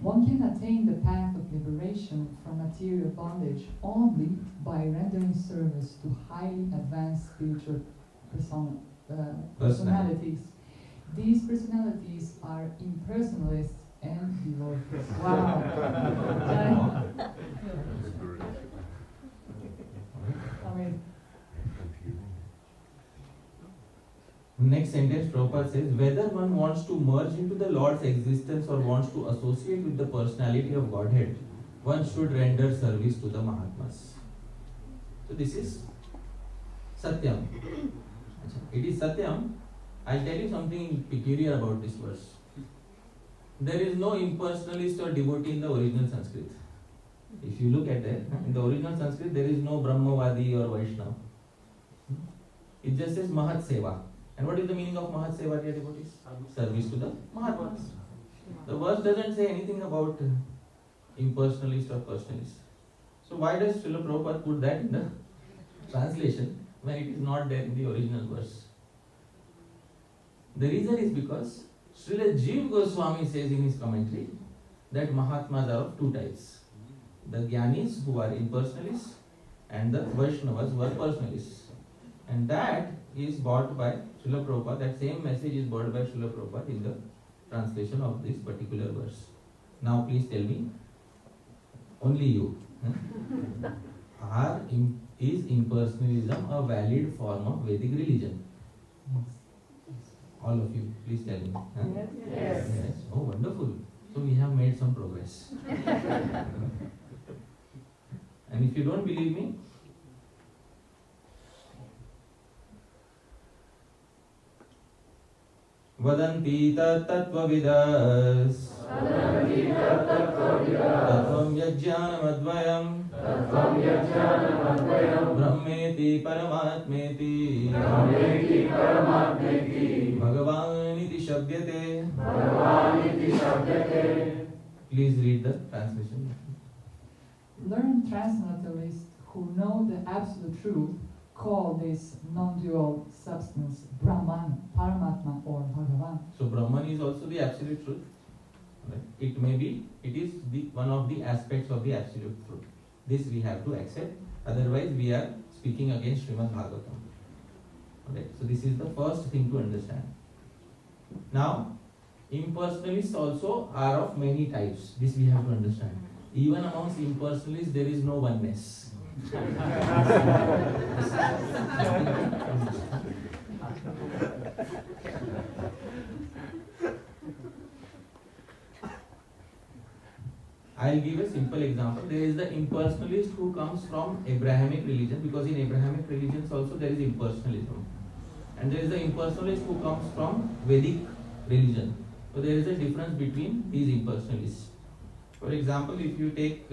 S5: One can attain the path of liberation from material bondage only by rendering service to highly advanced spiritual personalities. These personalities are impersonalists and devotees. Wow. I mean,
S1: Next sentence, Prabhupada says, whether one wants to merge into the Lord's existence or wants to associate with the personality of Godhead, one should render service to the Mahatmas. So this is Satyam. It is Satyam. I'll tell you something peculiar about this verse. There is no impersonalist or devotee in the original Sanskrit. If you look at that, in the original Sanskrit, there is no Brahmavadi or Vaishnava. It just says Mahat Seva. And what is the meaning of Mahat Seva, dear devotees? Service to the Mahatmas. The verse doesn't say anything about impersonalist or personalist. So why does Srila Prabhupada put that in the translation when it is not there in the original verse? The reason is because Srila Jiva Goswami says in his commentary that Mahatmas are of two types. The Jnanis who are impersonalists and the Vaishnavas who are personalists. And that is brought by Srila Prabhupada, that same message is brought by Srila Prabhupada in the translation of this particular verse. Now please tell me, only you, is impersonalism a valid form of Vedic religion? All of you, please tell me.
S6: Yes.
S1: Yes. Oh, wonderful. So we have made some progress. And if you don't believe me, Vadanti tattvavidas Tattvam yajnanamadvayam Brahmeti paramatmeti Bhagavaniti shabdyate. Please read the translation.
S5: learned transcendentalists who know the absolute truth call this non-dual substance Brahman, Paramatma, or Bhagavan.
S1: So Brahman is also the absolute truth. Right? It is one of the aspects of the absolute truth. This we have to accept. Otherwise we are speaking against Srimad Bhagavatam. Okay, so this is the first thing to understand. Now, impersonalists also are of many types. This we have to understand. Even amongst impersonalists, there is no oneness. I'll give a simple example. There is the impersonalist who comes from Abrahamic religion, because in Abrahamic religions also there is impersonalism. And there is the impersonalist who comes from Vedic religion. So there is a difference between these impersonalists. For example, if you take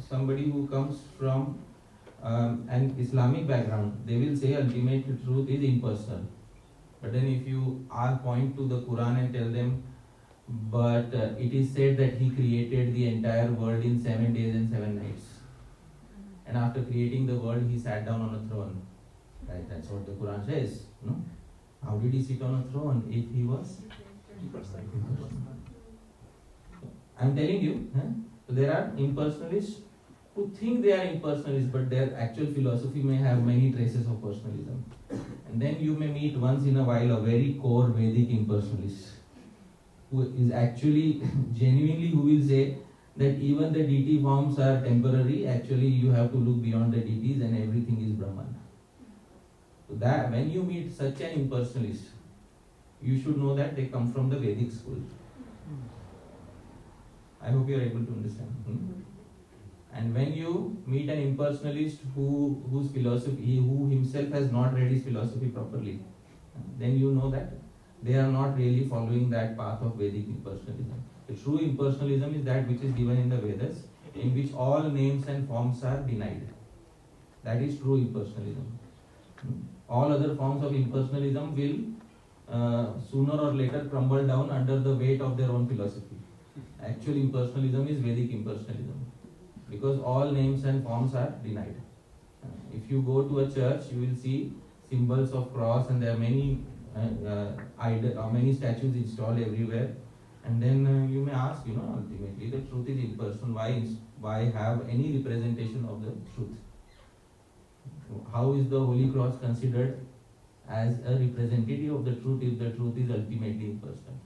S1: somebody who comes from an Islamic background, they will say ultimate truth is impersonal. But then if you point to the Quran and tell them, but it is said that he created the entire world in 7 days and 7 nights. And after creating the world, he sat down on a throne. Right? That's what the Quran says. No? How did he sit on a throne if he was? I'm telling you. So there are impersonalists who think they are impersonalists, but their actual philosophy may have many traces of personalism. And then you may meet once in a while a very core Vedic impersonalist, who is actually genuinely, who will say that even the deity forms are temporary. Actually, you have to look beyond the deities and everything is Brahman. So that when you meet such an impersonalist, you should know that they come from the Vedic school. I hope you are able to understand. And when you meet an impersonalist whose philosophy, who himself has not read his philosophy properly, then you know that they are not really following that path of Vedic impersonalism. The true impersonalism is that which is given in the Vedas, in which all names and forms are denied. That is true impersonalism. All other forms of impersonalism will sooner or later crumble down under the weight of their own philosophy. Actual impersonalism is Vedic impersonalism, because all names and forms are denied. If you go to a church, you will see symbols of cross, and there are many many statues installed everywhere. And then you may ask, ultimately the truth is impersonal. Why have any representation of the truth? How is the Holy Cross considered as a representative of the truth if the truth is ultimately impersonal?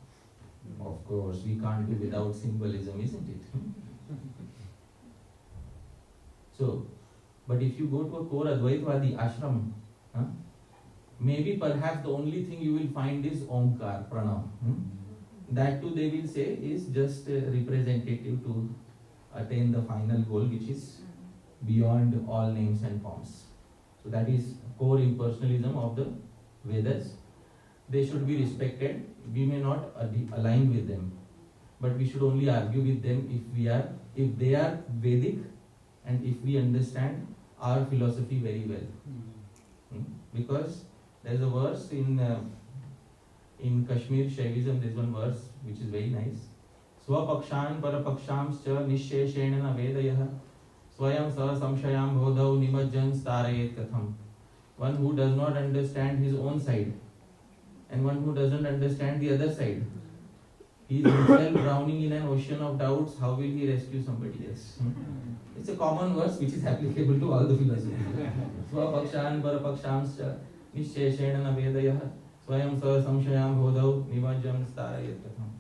S1: Of course, we can't be without symbolism, isn't it? So, but if you go to a core Advaitvadi ashram, maybe perhaps the only thing you will find is Omkar, Pranam. That too they will say is just representative to attain the final goal, which is beyond all names and forms. So that is core impersonalism of the Vedas. They should be respected. We may not align with them, but we should only argue with them if they are Vedic and if we understand our philosophy very well. Because there is a verse in Kashmir Shaivism, there is one verse which is very nice. Swapakshan parapakshams nisheshena navedayah swayam sa samshayam bhodau nimajjan starayet katham. One who does not understand his own side and one who doesn't understand the other side, he is himself drowning in an ocean of doubts. How will he rescue somebody else? It's a common verse which is applicable to all the philosophies. Swapakshan parapakshams nisheshena navedayah swayam sa samshayam bhodau nimajjan starayet katham.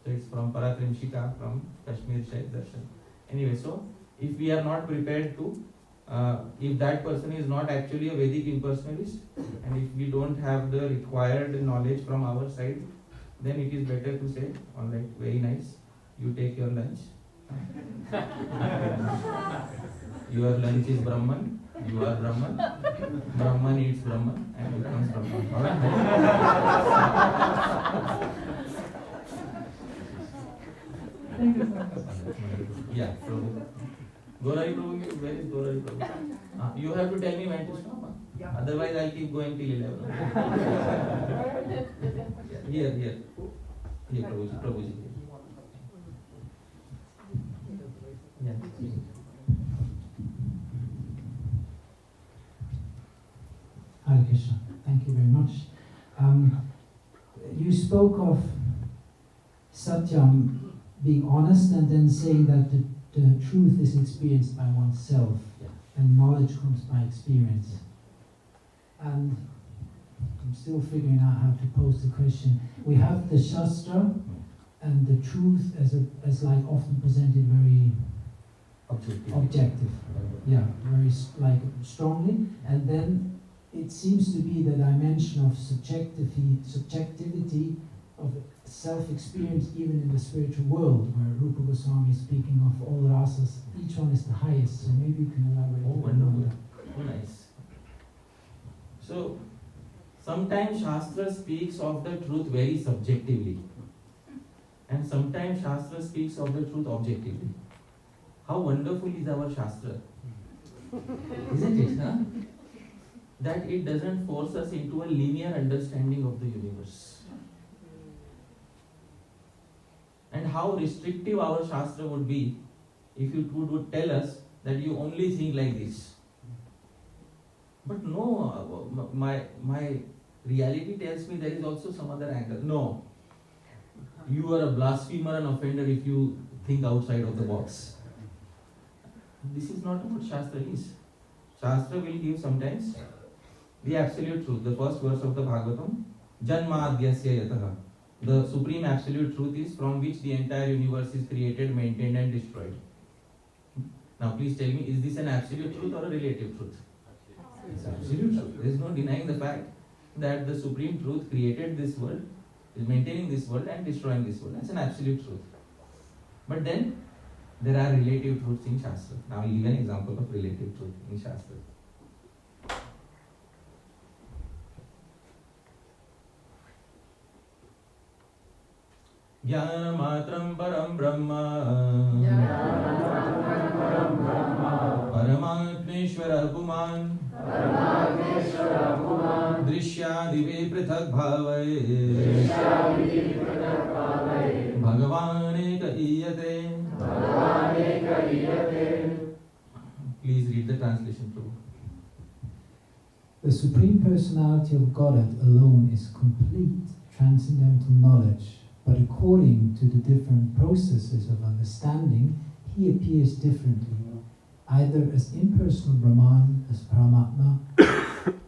S1: So it's from Parakrimshika, from Kashmir Shaikh Darshan. Anyway, so if we are not prepared to, if that person is not actually a Vedic impersonalist, and if we don't have the required knowledge from our side, then it is better to say, alright, very nice, you take your lunch. Your lunch is Brahman, you are Brahman, Brahman eats Brahman, and becomes Brahman. Alright?
S5: Thank you so much.
S1: Yeah, Prabhu. Gaurari Prabhu, where is Gaurari Prabhu? You have to tell me when to stop. Otherwise, I'll keep going till 11. Here, Prabhuji, Prabhuji. Yeah.
S7: Hare Krishna. Thank you very much. You spoke of Satyam being honest and then saying that the truth is experienced by oneself, and knowledge comes by experience. And I'm still figuring out how to pose the question. We have the Shastra and the truth as like often presented very objective. Yeah, very like strongly. And then it seems to be the dimension of subjectivity of self-experience even in the spiritual world, where Rupa Goswami is speaking of all rasas. Each one is the highest, so maybe you can elaborate.
S1: Oh, wonderful. Oh, nice. So, sometimes Shastra speaks of the truth very subjectively, and sometimes Shastra speaks of the truth objectively. How wonderful is our Shastra, isn't it? Huh? That it doesn't force us into a linear understanding of the universe. And how restrictive our Shastra would be if it would tell us that you only think like this. But no, my reality tells me there is also some other angle. No, you are a blasphemer and offender if you think outside of the box. This is not what Shastra is. Shastra will give sometimes the absolute truth. The first verse of the Bhagavatam, Janma Adyasya Yataha. The supreme absolute truth is from which the entire universe is created, maintained and destroyed. Now please tell me, is this an absolute truth or a relative truth? It's absolute truth. There is no denying the fact that the supreme truth created this world, is maintaining this world and destroying this world. That's an absolute truth. But then there are relative truths in Shastra. Now I'll give an example of relative truth in Shastra. Jnanamatram param brahma Paramatmeshwara puman Drishyadive prithak bhavai Bhagavane iyate. Please read the translation, Prabhu.
S7: The Supreme Personality of Godhead alone is complete transcendental knowledge, but according to the different processes of understanding, he appears differently, either as impersonal Brahman, as Paramatma,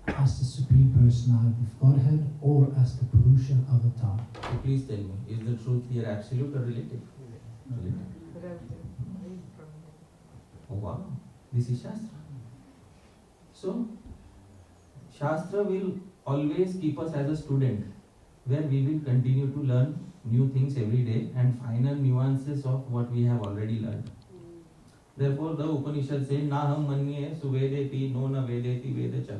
S7: as the Supreme Personality of Godhead, or as the Purusha Avatar.
S1: So please tell me, is the truth here absolute or relative? Relative. Oh wow, this is Shastra. So, Shastra will always keep us as a student, where we will continue to learn new things every day and finer nuances of what we have already learned. Therefore, the Upanishad says, Naham manye suvedeti no na vedeti vedacha.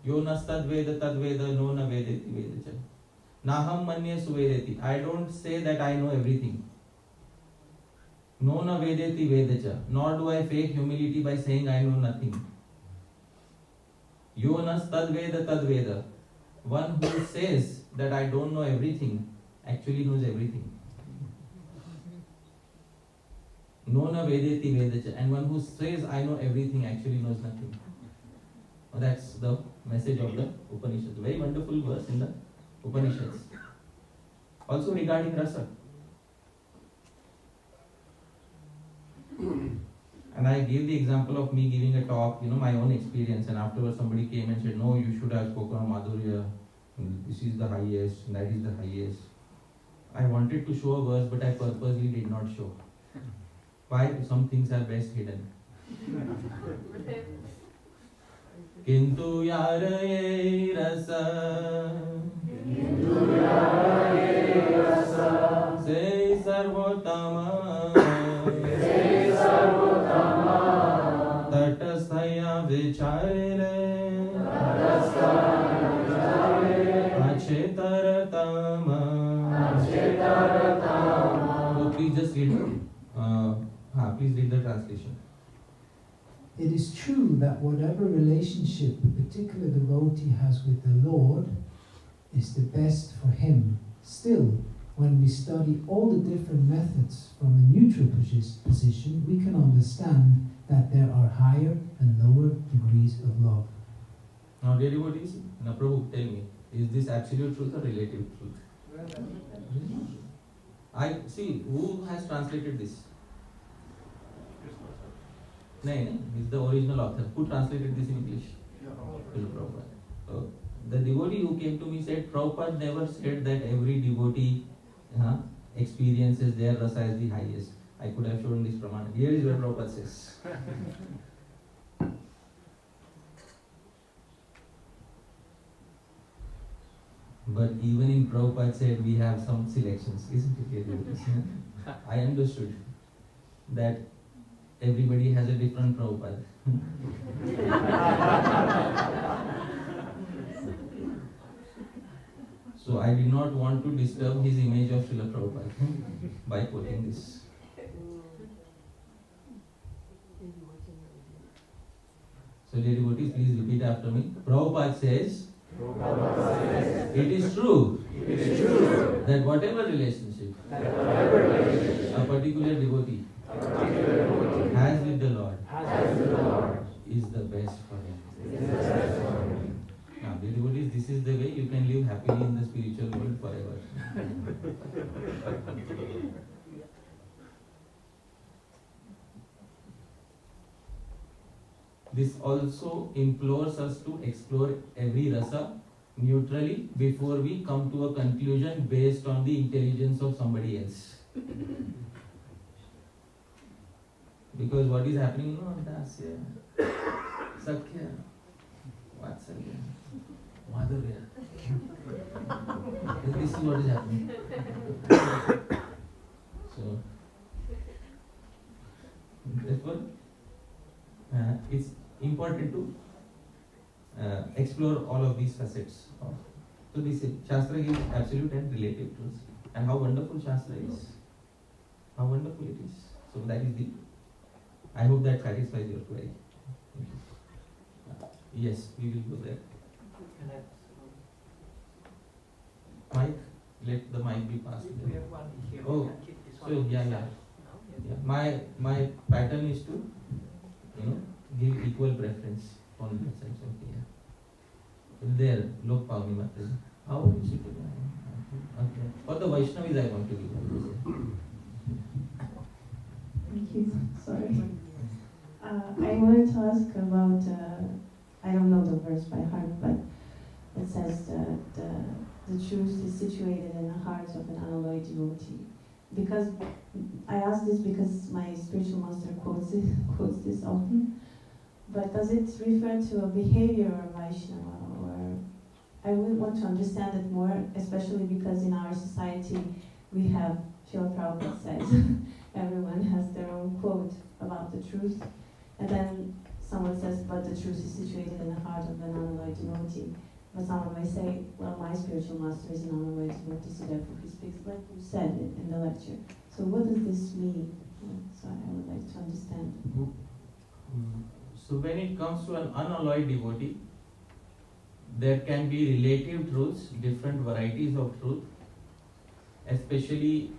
S1: Yo nastad veda tad veda no na vedeti vedacha. Naham manye suvedeti. I don't say that I know everything. No na vedeti vedacha. Nor do I fake humility by saying I know nothing. Yo nastad veda tad veda. One who says that I don't know everything actually knows everything. Nona vedeti vedacha. And one who says I know everything actually knows nothing. That's the message of the Upanishads. Very wonderful verse in the Upanishads. Also regarding Rasa. And I gave the example of me giving a talk, my own experience, and afterwards somebody came and said, no, you should have spoken of Madhurya. This is the highest, that is the highest. I wanted to show a verse, but I purposely did not show. Why? Some things are best hidden. Kintu yaraye rasa Sei sarvotama Tatasthaya vichare Achetaratama. So please just read please read the translation.
S7: It is true that whatever relationship a particular devotee has with the Lord is the best for him. Still, when we study all the different methods from a neutral position, we can understand that there are higher and lower degrees of love.
S1: Now, dear devotees, now Prabhu, tell me, is this absolute truth or relative truth? I see, who has translated this? No, he's the original author. Who translated this in English? Prabhupada. Oh, the devotee who came to me said, Prabhupada never said that every devotee experiences their rasa as the highest. I could have shown this pramana. Here is where Prabhupada says. But even in Prabhupada said we have some selections, isn't it? I understood that everybody has a different Prabhupada. So I did not want to disturb his image of Srila Prabhupada by quoting this. So dear devotees, please repeat after me. Prabhupada says, it is true that whatever relationship a particular devotee has with the Lord is the best for him. Now, dear devotees, this is the way you can live happily in the spiritual world forever. This also implores us to explore every rasa neutrally before we come to a conclusion based on the intelligence of somebody else. Because what is happening, Dasya, Sakhya, Vatsalya, Madhurya. This is what is happening. So, therefore, it's important to explore all of these facets of. So this Shastra gives absolute and relative truths. And how wonderful Shastra is. How wonderful it is. So that is the. I hope that satisfies your query. Yes, we will go there. Mic, let the mic be passed.
S8: We have one here.
S1: Oh, so yeah. My pattern is to, give equal preference on that side. Okay, there, Lok Pavni Mataji. How are you sitting? Okay. For the Vaishnavis, I want to give.
S9: Thank you. Sorry. I wanted to ask about, I don't know the verse by heart, but it says that the truth is situated in the heart of an unalloyed devotee. Because I ask this because my spiritual master quotes this often. But does it refer to a behavior of Vaishnava? Or I would want to understand it more, especially because in our society we have, Srila Prabhupada says, everyone has their own quote about the truth. And then someone says, but the truth is situated in the heart of an unalloyed devotee. But someone may say, well, my spiritual master is an unalloyed devotee, so therefore he speaks like you said in the lecture. So what does this mean? So I would like to understand.
S1: So when it comes to an unalloyed devotee, there can be relative truths, different varieties of truth, especially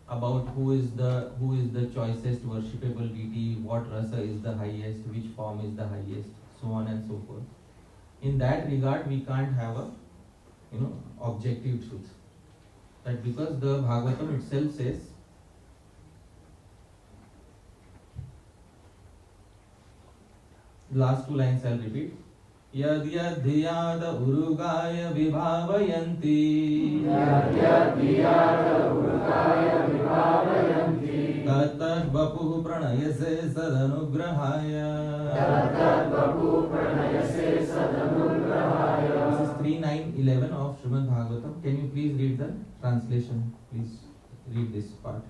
S1: about who is the choicest worshipable deity, what rasa is the highest, which form is the highest, so on and so forth. In that regard, we can't have a objective truth. That because the Bhagavatam itself says, last two lines I'll repeat. Yad yad dhyada urugaya vibhavayanti Tattad vapuh pranayase sadanugrahaya. This is 3.9.11 of Srimad Bhagavatam. Can you please read the translation? Please read this part.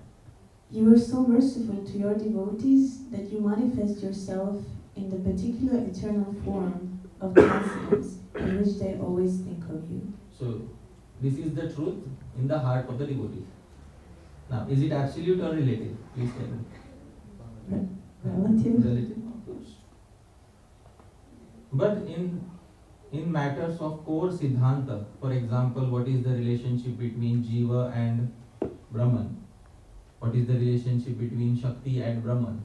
S9: You are so merciful to your devotees that you manifest yourself in the particular eternal form of transcendence in which they always think of you.
S1: So, this is the truth in the heart of the devotee. Now, is it absolute or relative? Please tell me.
S9: Relative.
S1: Relative, of course. But in matters of core siddhanta, for example, what is the relationship between Jiva and Brahman? What is the relationship between Shakti and Brahman?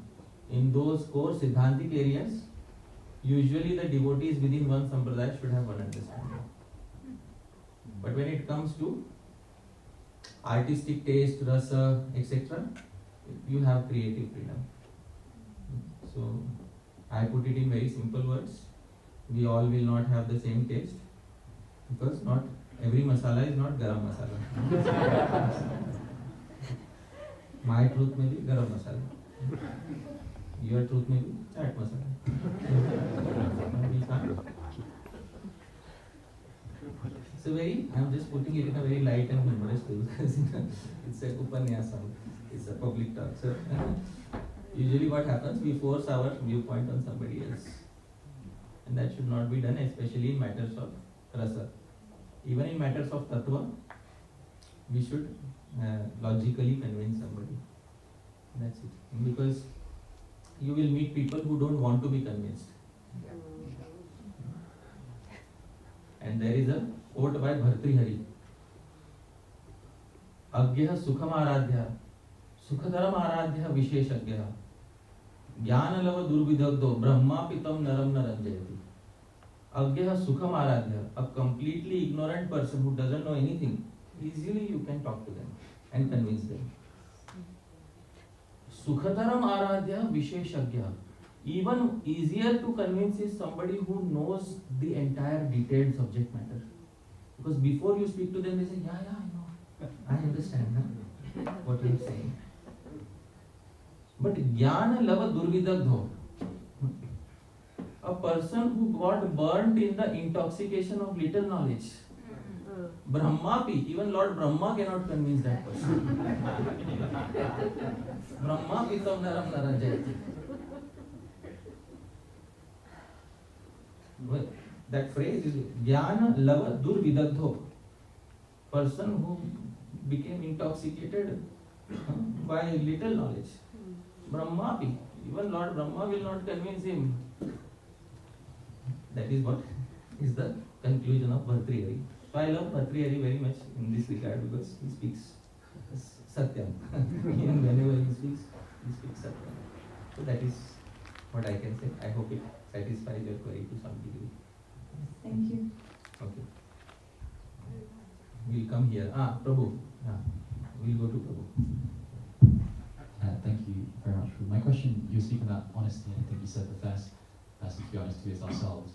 S1: In those core siddhantic areas, usually the devotees within one sampradaya should have one understanding. But when it comes to artistic taste, rasa, etc., you have creative freedom. So, I put it in very simple words. We all will not have the same taste. Because not every masala is not garam masala. My truth may be garam masala. Your truth may be chaat masala. We can't. So I'm just putting it in a very light and humorous way because it's a upanyasa, it's a public talk. So usually what happens, we force our viewpoint on somebody else. And that should not be done, especially in matters of rasa. Even in matters of tattva, we should logically convince somebody. That's it. Because you will meet people who don't want to be convinced. And there is a quote by Bhartrihari. Agyaha sukham aradhya, sukhadaram aradhya visheshagyaha, jnanalava durvidagdo, brahma pitam naram naranjayati. Agyaha sukham aradhya, a completely ignorant person who doesn't know anything, easily you can talk to them and convince them. Sukhadaram aradhya visheshagyaha. Even easier to convince is somebody who knows the entire detailed subject matter. Because before you speak to them, they say, yeah, I know. I understand what you are saying. But jnana lava durvidagdho, a person who got burnt in the intoxication of little knowledge. Brahmapi, even Lord Brahma cannot convince that person. Brahma pitam naram naranjayati. That phrase is jnana lava durvidagdho, person who became intoxicated by little knowledge. Brahmapi, even Lord Brahma will not convince him. That is what is the conclusion of Bhartrihari. So I love Bhartrihari very much in this regard because he speaks Satyam. Even whenever he speaks Satyam. So that is what I can say. I hope it satisfies your query to some degree.
S9: Thank you.
S1: Okay. We'll come here. Prabhu. We'll go to Prabhu.
S8: Thank you very much. My question, you were speaking about honesty, and I think you said the first person to be honest to is ourselves.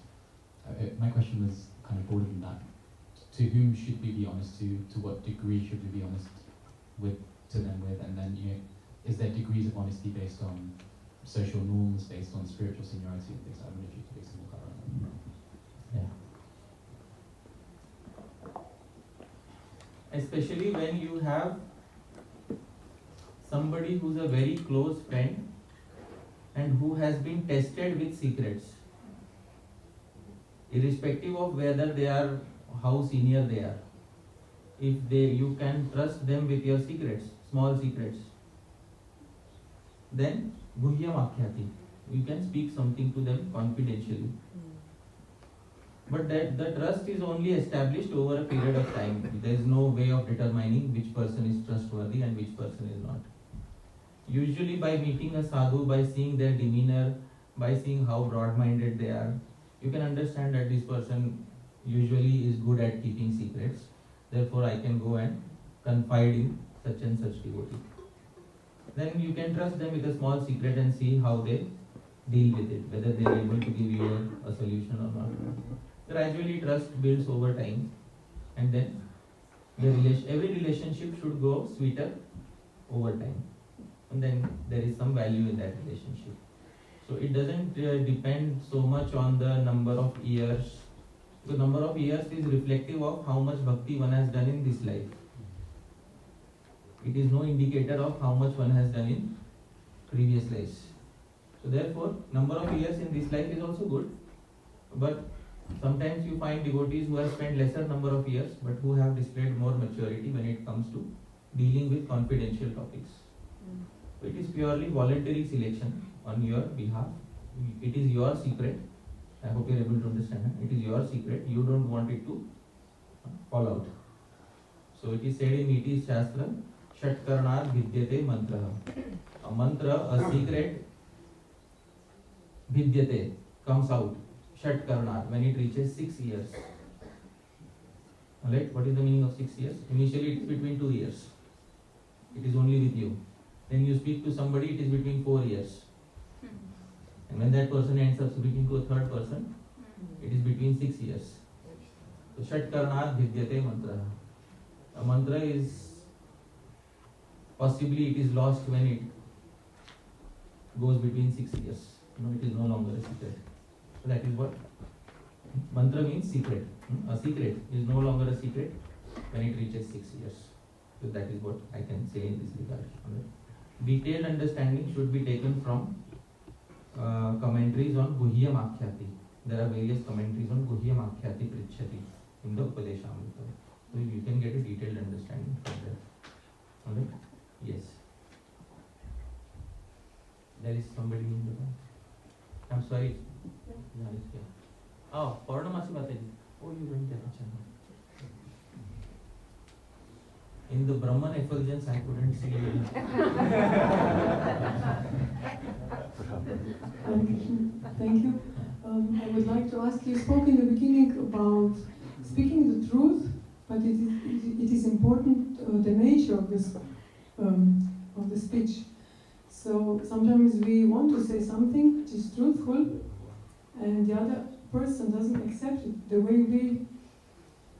S8: My question was kind of broader than that. To whom should we be honest to? To what degree should we be honest to them with? And then, is there degrees of honesty based on social norms, based on spiritual seniority and things? I don't know if you could make some more color on that.
S1: Yeah. Especially when you have somebody who's a very close friend and who has been tested with secrets, irrespective of whether they are how senior they are. If you can trust them with your secrets, small secrets, then guhyam akhyati, you can speak something to them confidentially. But that the trust is only established over a period of time. There is no way of determining which person is trustworthy and which person is not. Usually by meeting a sadhu, by seeing their demeanor, by seeing how broad-minded they are, you can understand that this person usually is good at keeping secrets. Therefore, I can go and confide in such and such devotee. Then you can trust them with a small secret and see how they deal with it, whether they are able to give you a solution or not. Gradually, trust builds over time, and then every relationship should grow sweeter over time. And then there is some value in that relationship. So it doesn't depend so much on the number of years. The number of years is reflective of how much bhakti one has done in this life. It is no indicator of how much one has done in previous lives. So therefore, number of years in this life is also good. But sometimes you find devotees who have spent lesser number of years but who have displayed more maturity when it comes to dealing with confidential topics. So it is purely voluntary selection on your behalf. It is your secret. I hope you are able to understand. It is your secret. You don't want it to fall out. So it is said in Niti Shastra, Shatkarnar Vidyate Mantra. A mantra, a secret, Vidyate, comes out. Shatkarnar, when it reaches 6 years. Alright, what is the meaning of 6 years? Initially it is between 2 years. It is only with you. Then you speak to somebody, it is between 4 years. And when that person ends up speaking to a third person, it is between 6 years. So Shatkarnat Vidyate Mantra. A mantra is possibly it is lost when it goes between 6 years. It is no longer a secret. So that is what mantra means, secret. A secret is no longer a secret when it reaches 6 years. So that is what I can say in this regard. Detailed understanding should be taken from commentaries on Guhyam Akhyati. There are various commentaries on Guhyam Akhyati Prichhati in the Upadeshamrita. So you can get a detailed understanding from there. Alright? Yes. There is somebody in the back. I'm sorry. Yeah, it's here. Oh, Purnamasi Mataji. Oh, you don't get a channel. In the Brahman effulgence, I couldn't see you.
S10: Thank you. I would like to ask you, spoke in the beginning about speaking the truth, but it is important the nature of this of the speech. So sometimes we want to say something which is truthful, and the other person doesn't accept it the way we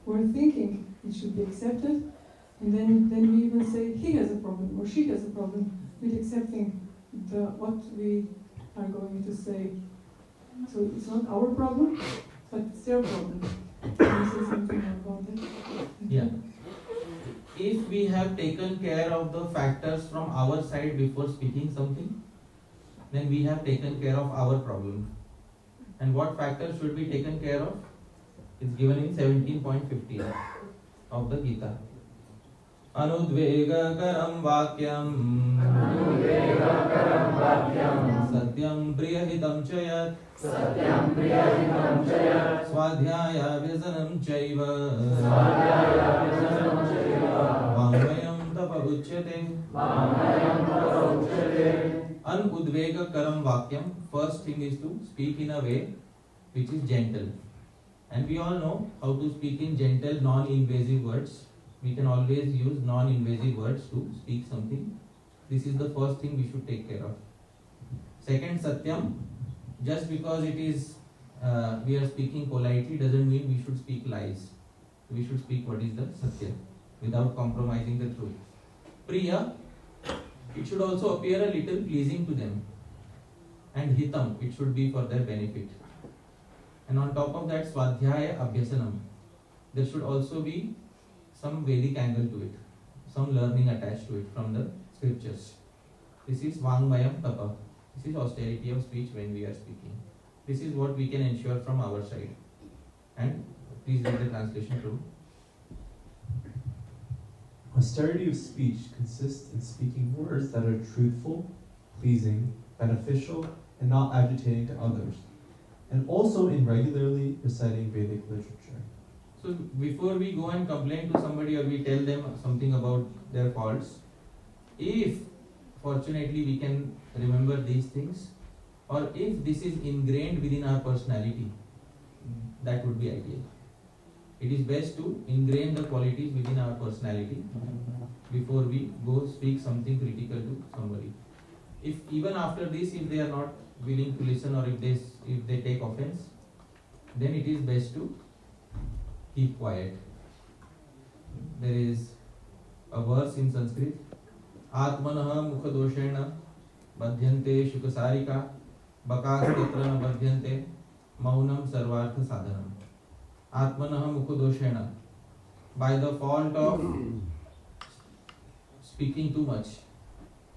S10: were thinking it should be accepted, and then we even say he has a problem or she has a problem with accepting what we are going to say. So it's not our problem, but it's their problem. Can you say something about that?
S1: Yeah. If we have taken care of the factors from our side before speaking something, then we have taken care of our problem. And what factors should be taken care of? It's given in 17.15 of the Gita. Anudvegakaram vakyam satyam priyahitam chayat swadhyaya vyasanam chaiva vangmayam tapa uchyate. Anudvegakaram vakyam. First thing is to speak in a way which is gentle. And we all know how to speak in gentle, non-invasive words. We can always use non-invasive words to speak something. This is the first thing we should take care of. Second, satyam. Just because it is we are speaking politely doesn't mean we should speak lies. We should speak what is the satya without compromising the truth. Priya. It should also appear a little pleasing to them. And hitam. It should be for their benefit. And on top of that, swadhyaya abhyasanam. There should also be some Vedic angle to it, some learning attached to it from the scriptures. This is vangmayam tapa. This is austerity of speech when we are speaking. This is what we can ensure from our side. And please read the translation through.
S2: Austerity of speech consists in speaking words that are truthful, pleasing, beneficial, and not agitating to others, and also in regularly reciting Vedic literature.
S1: So before we go and complain to somebody or we tell them something about their faults, if fortunately we can remember these things, or if this is ingrained within our personality, that would be ideal. It is best to ingrain the qualities within our personality before we go speak something critical to somebody. If even after this, if they are not willing to listen or if they take offense, then it is best to keep quiet. There is a verse in Sanskrit, Atmanaha mukhadoshena badhyante shukasarika bakastatra na badhyante maunam sarvartha sadhanam. Atmanaha mukhadoshena. By the fault of speaking too much,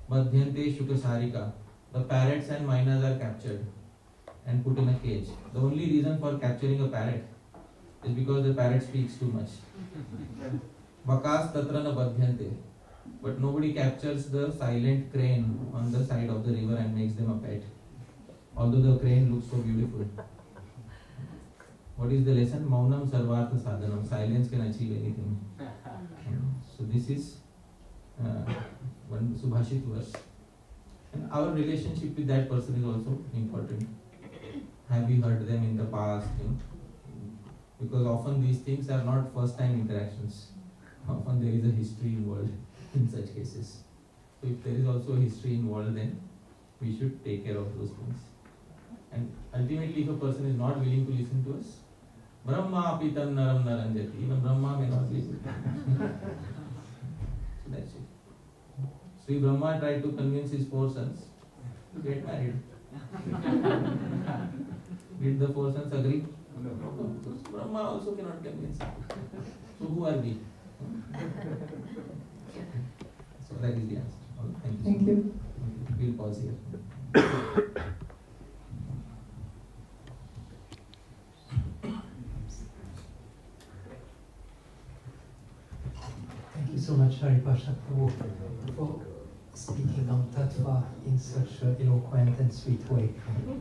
S1: badhyante shukasarika. The parrots and mynas are captured and put in a cage. The only reason for capturing a parrot is because the parrot speaks too much. Bakas tatra na badhyante. But nobody captures the silent crane on the side of the river and makes them a pet. Although the crane looks so beautiful. What is the lesson? Maunam sarvartha sadhanam. Silence can achieve anything. So this is one Subhashit verse. And our relationship with that person is also important. Have we heard them in the past? Because often these things are not first time interactions. Often there is a history involved in such cases. So if there is also a history involved, then we should take care of those things. And ultimately, if a person is not willing to listen to us, Brahma pitam naram naranjati. Even Brahma may not believe it. So that's it. Sri Brahma tried to convince his 4 sons to get married. Did the 4 sons agree? No. So Brahma also cannot convince him. So who are we? So that is the answer. Thank you.
S10: Thank you.
S1: We'll pause here.
S4: Thank you so much, Hari Pasha Prabhu, for speaking on Tattva in such an eloquent and sweet way.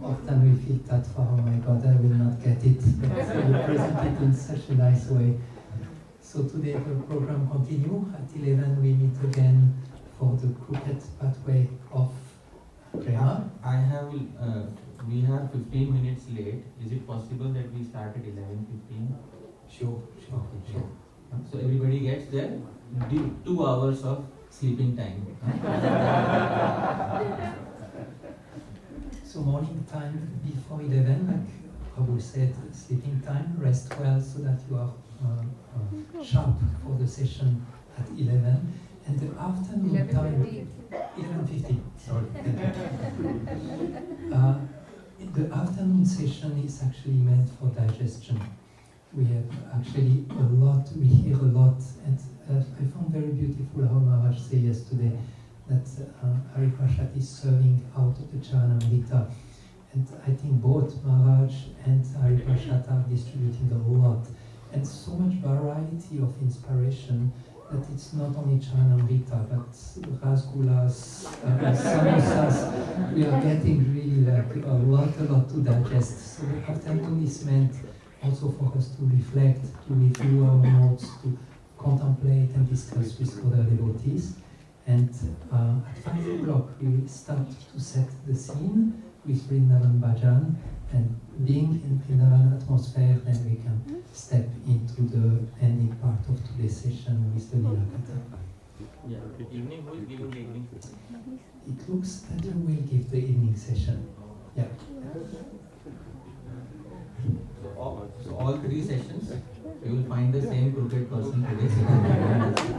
S4: Often we feel Tattva, oh my God, I will not get it, but you present it in such a nice way. So today the program continues. At 11 we meet again for the crooked pathway of Prema.
S1: We have 15 minutes late. Is it possible that we start at 11:15?
S4: Sure.
S1: So everybody gets their 2 hours of sleeping time.
S4: So morning time before 11, like Prabhu said, sleeping time, rest well so that you are sharp for the session at 11. And the afternoon time, 11:50. Sorry. The afternoon session is actually meant for digestion. We have actually we hear a lot, and I found very beautiful how Maharaj said yesterday that Hari Prashad is serving out of the Charanamrita. And I think both Maharaj and Hari Prashad are distributing a lot. And so much variety of inspiration that it's not only Charanamrita, but rasgullas, samosas. We are getting really like a lot to digest. So the afternoon is meant also for us to reflect, to review our notes, to contemplate and discuss with other devotees. And at 5 o'clock we start to set the scene with Vrindavan Bhajan, and being in Vrindavan atmosphere, then we can step into the ending part of today's session with the Lila Katha.
S1: Yeah, evening, who is giving the evening session?
S4: It looks that we will give the evening session. Yeah.
S1: So all 3 sessions, you will find the same crooked person today.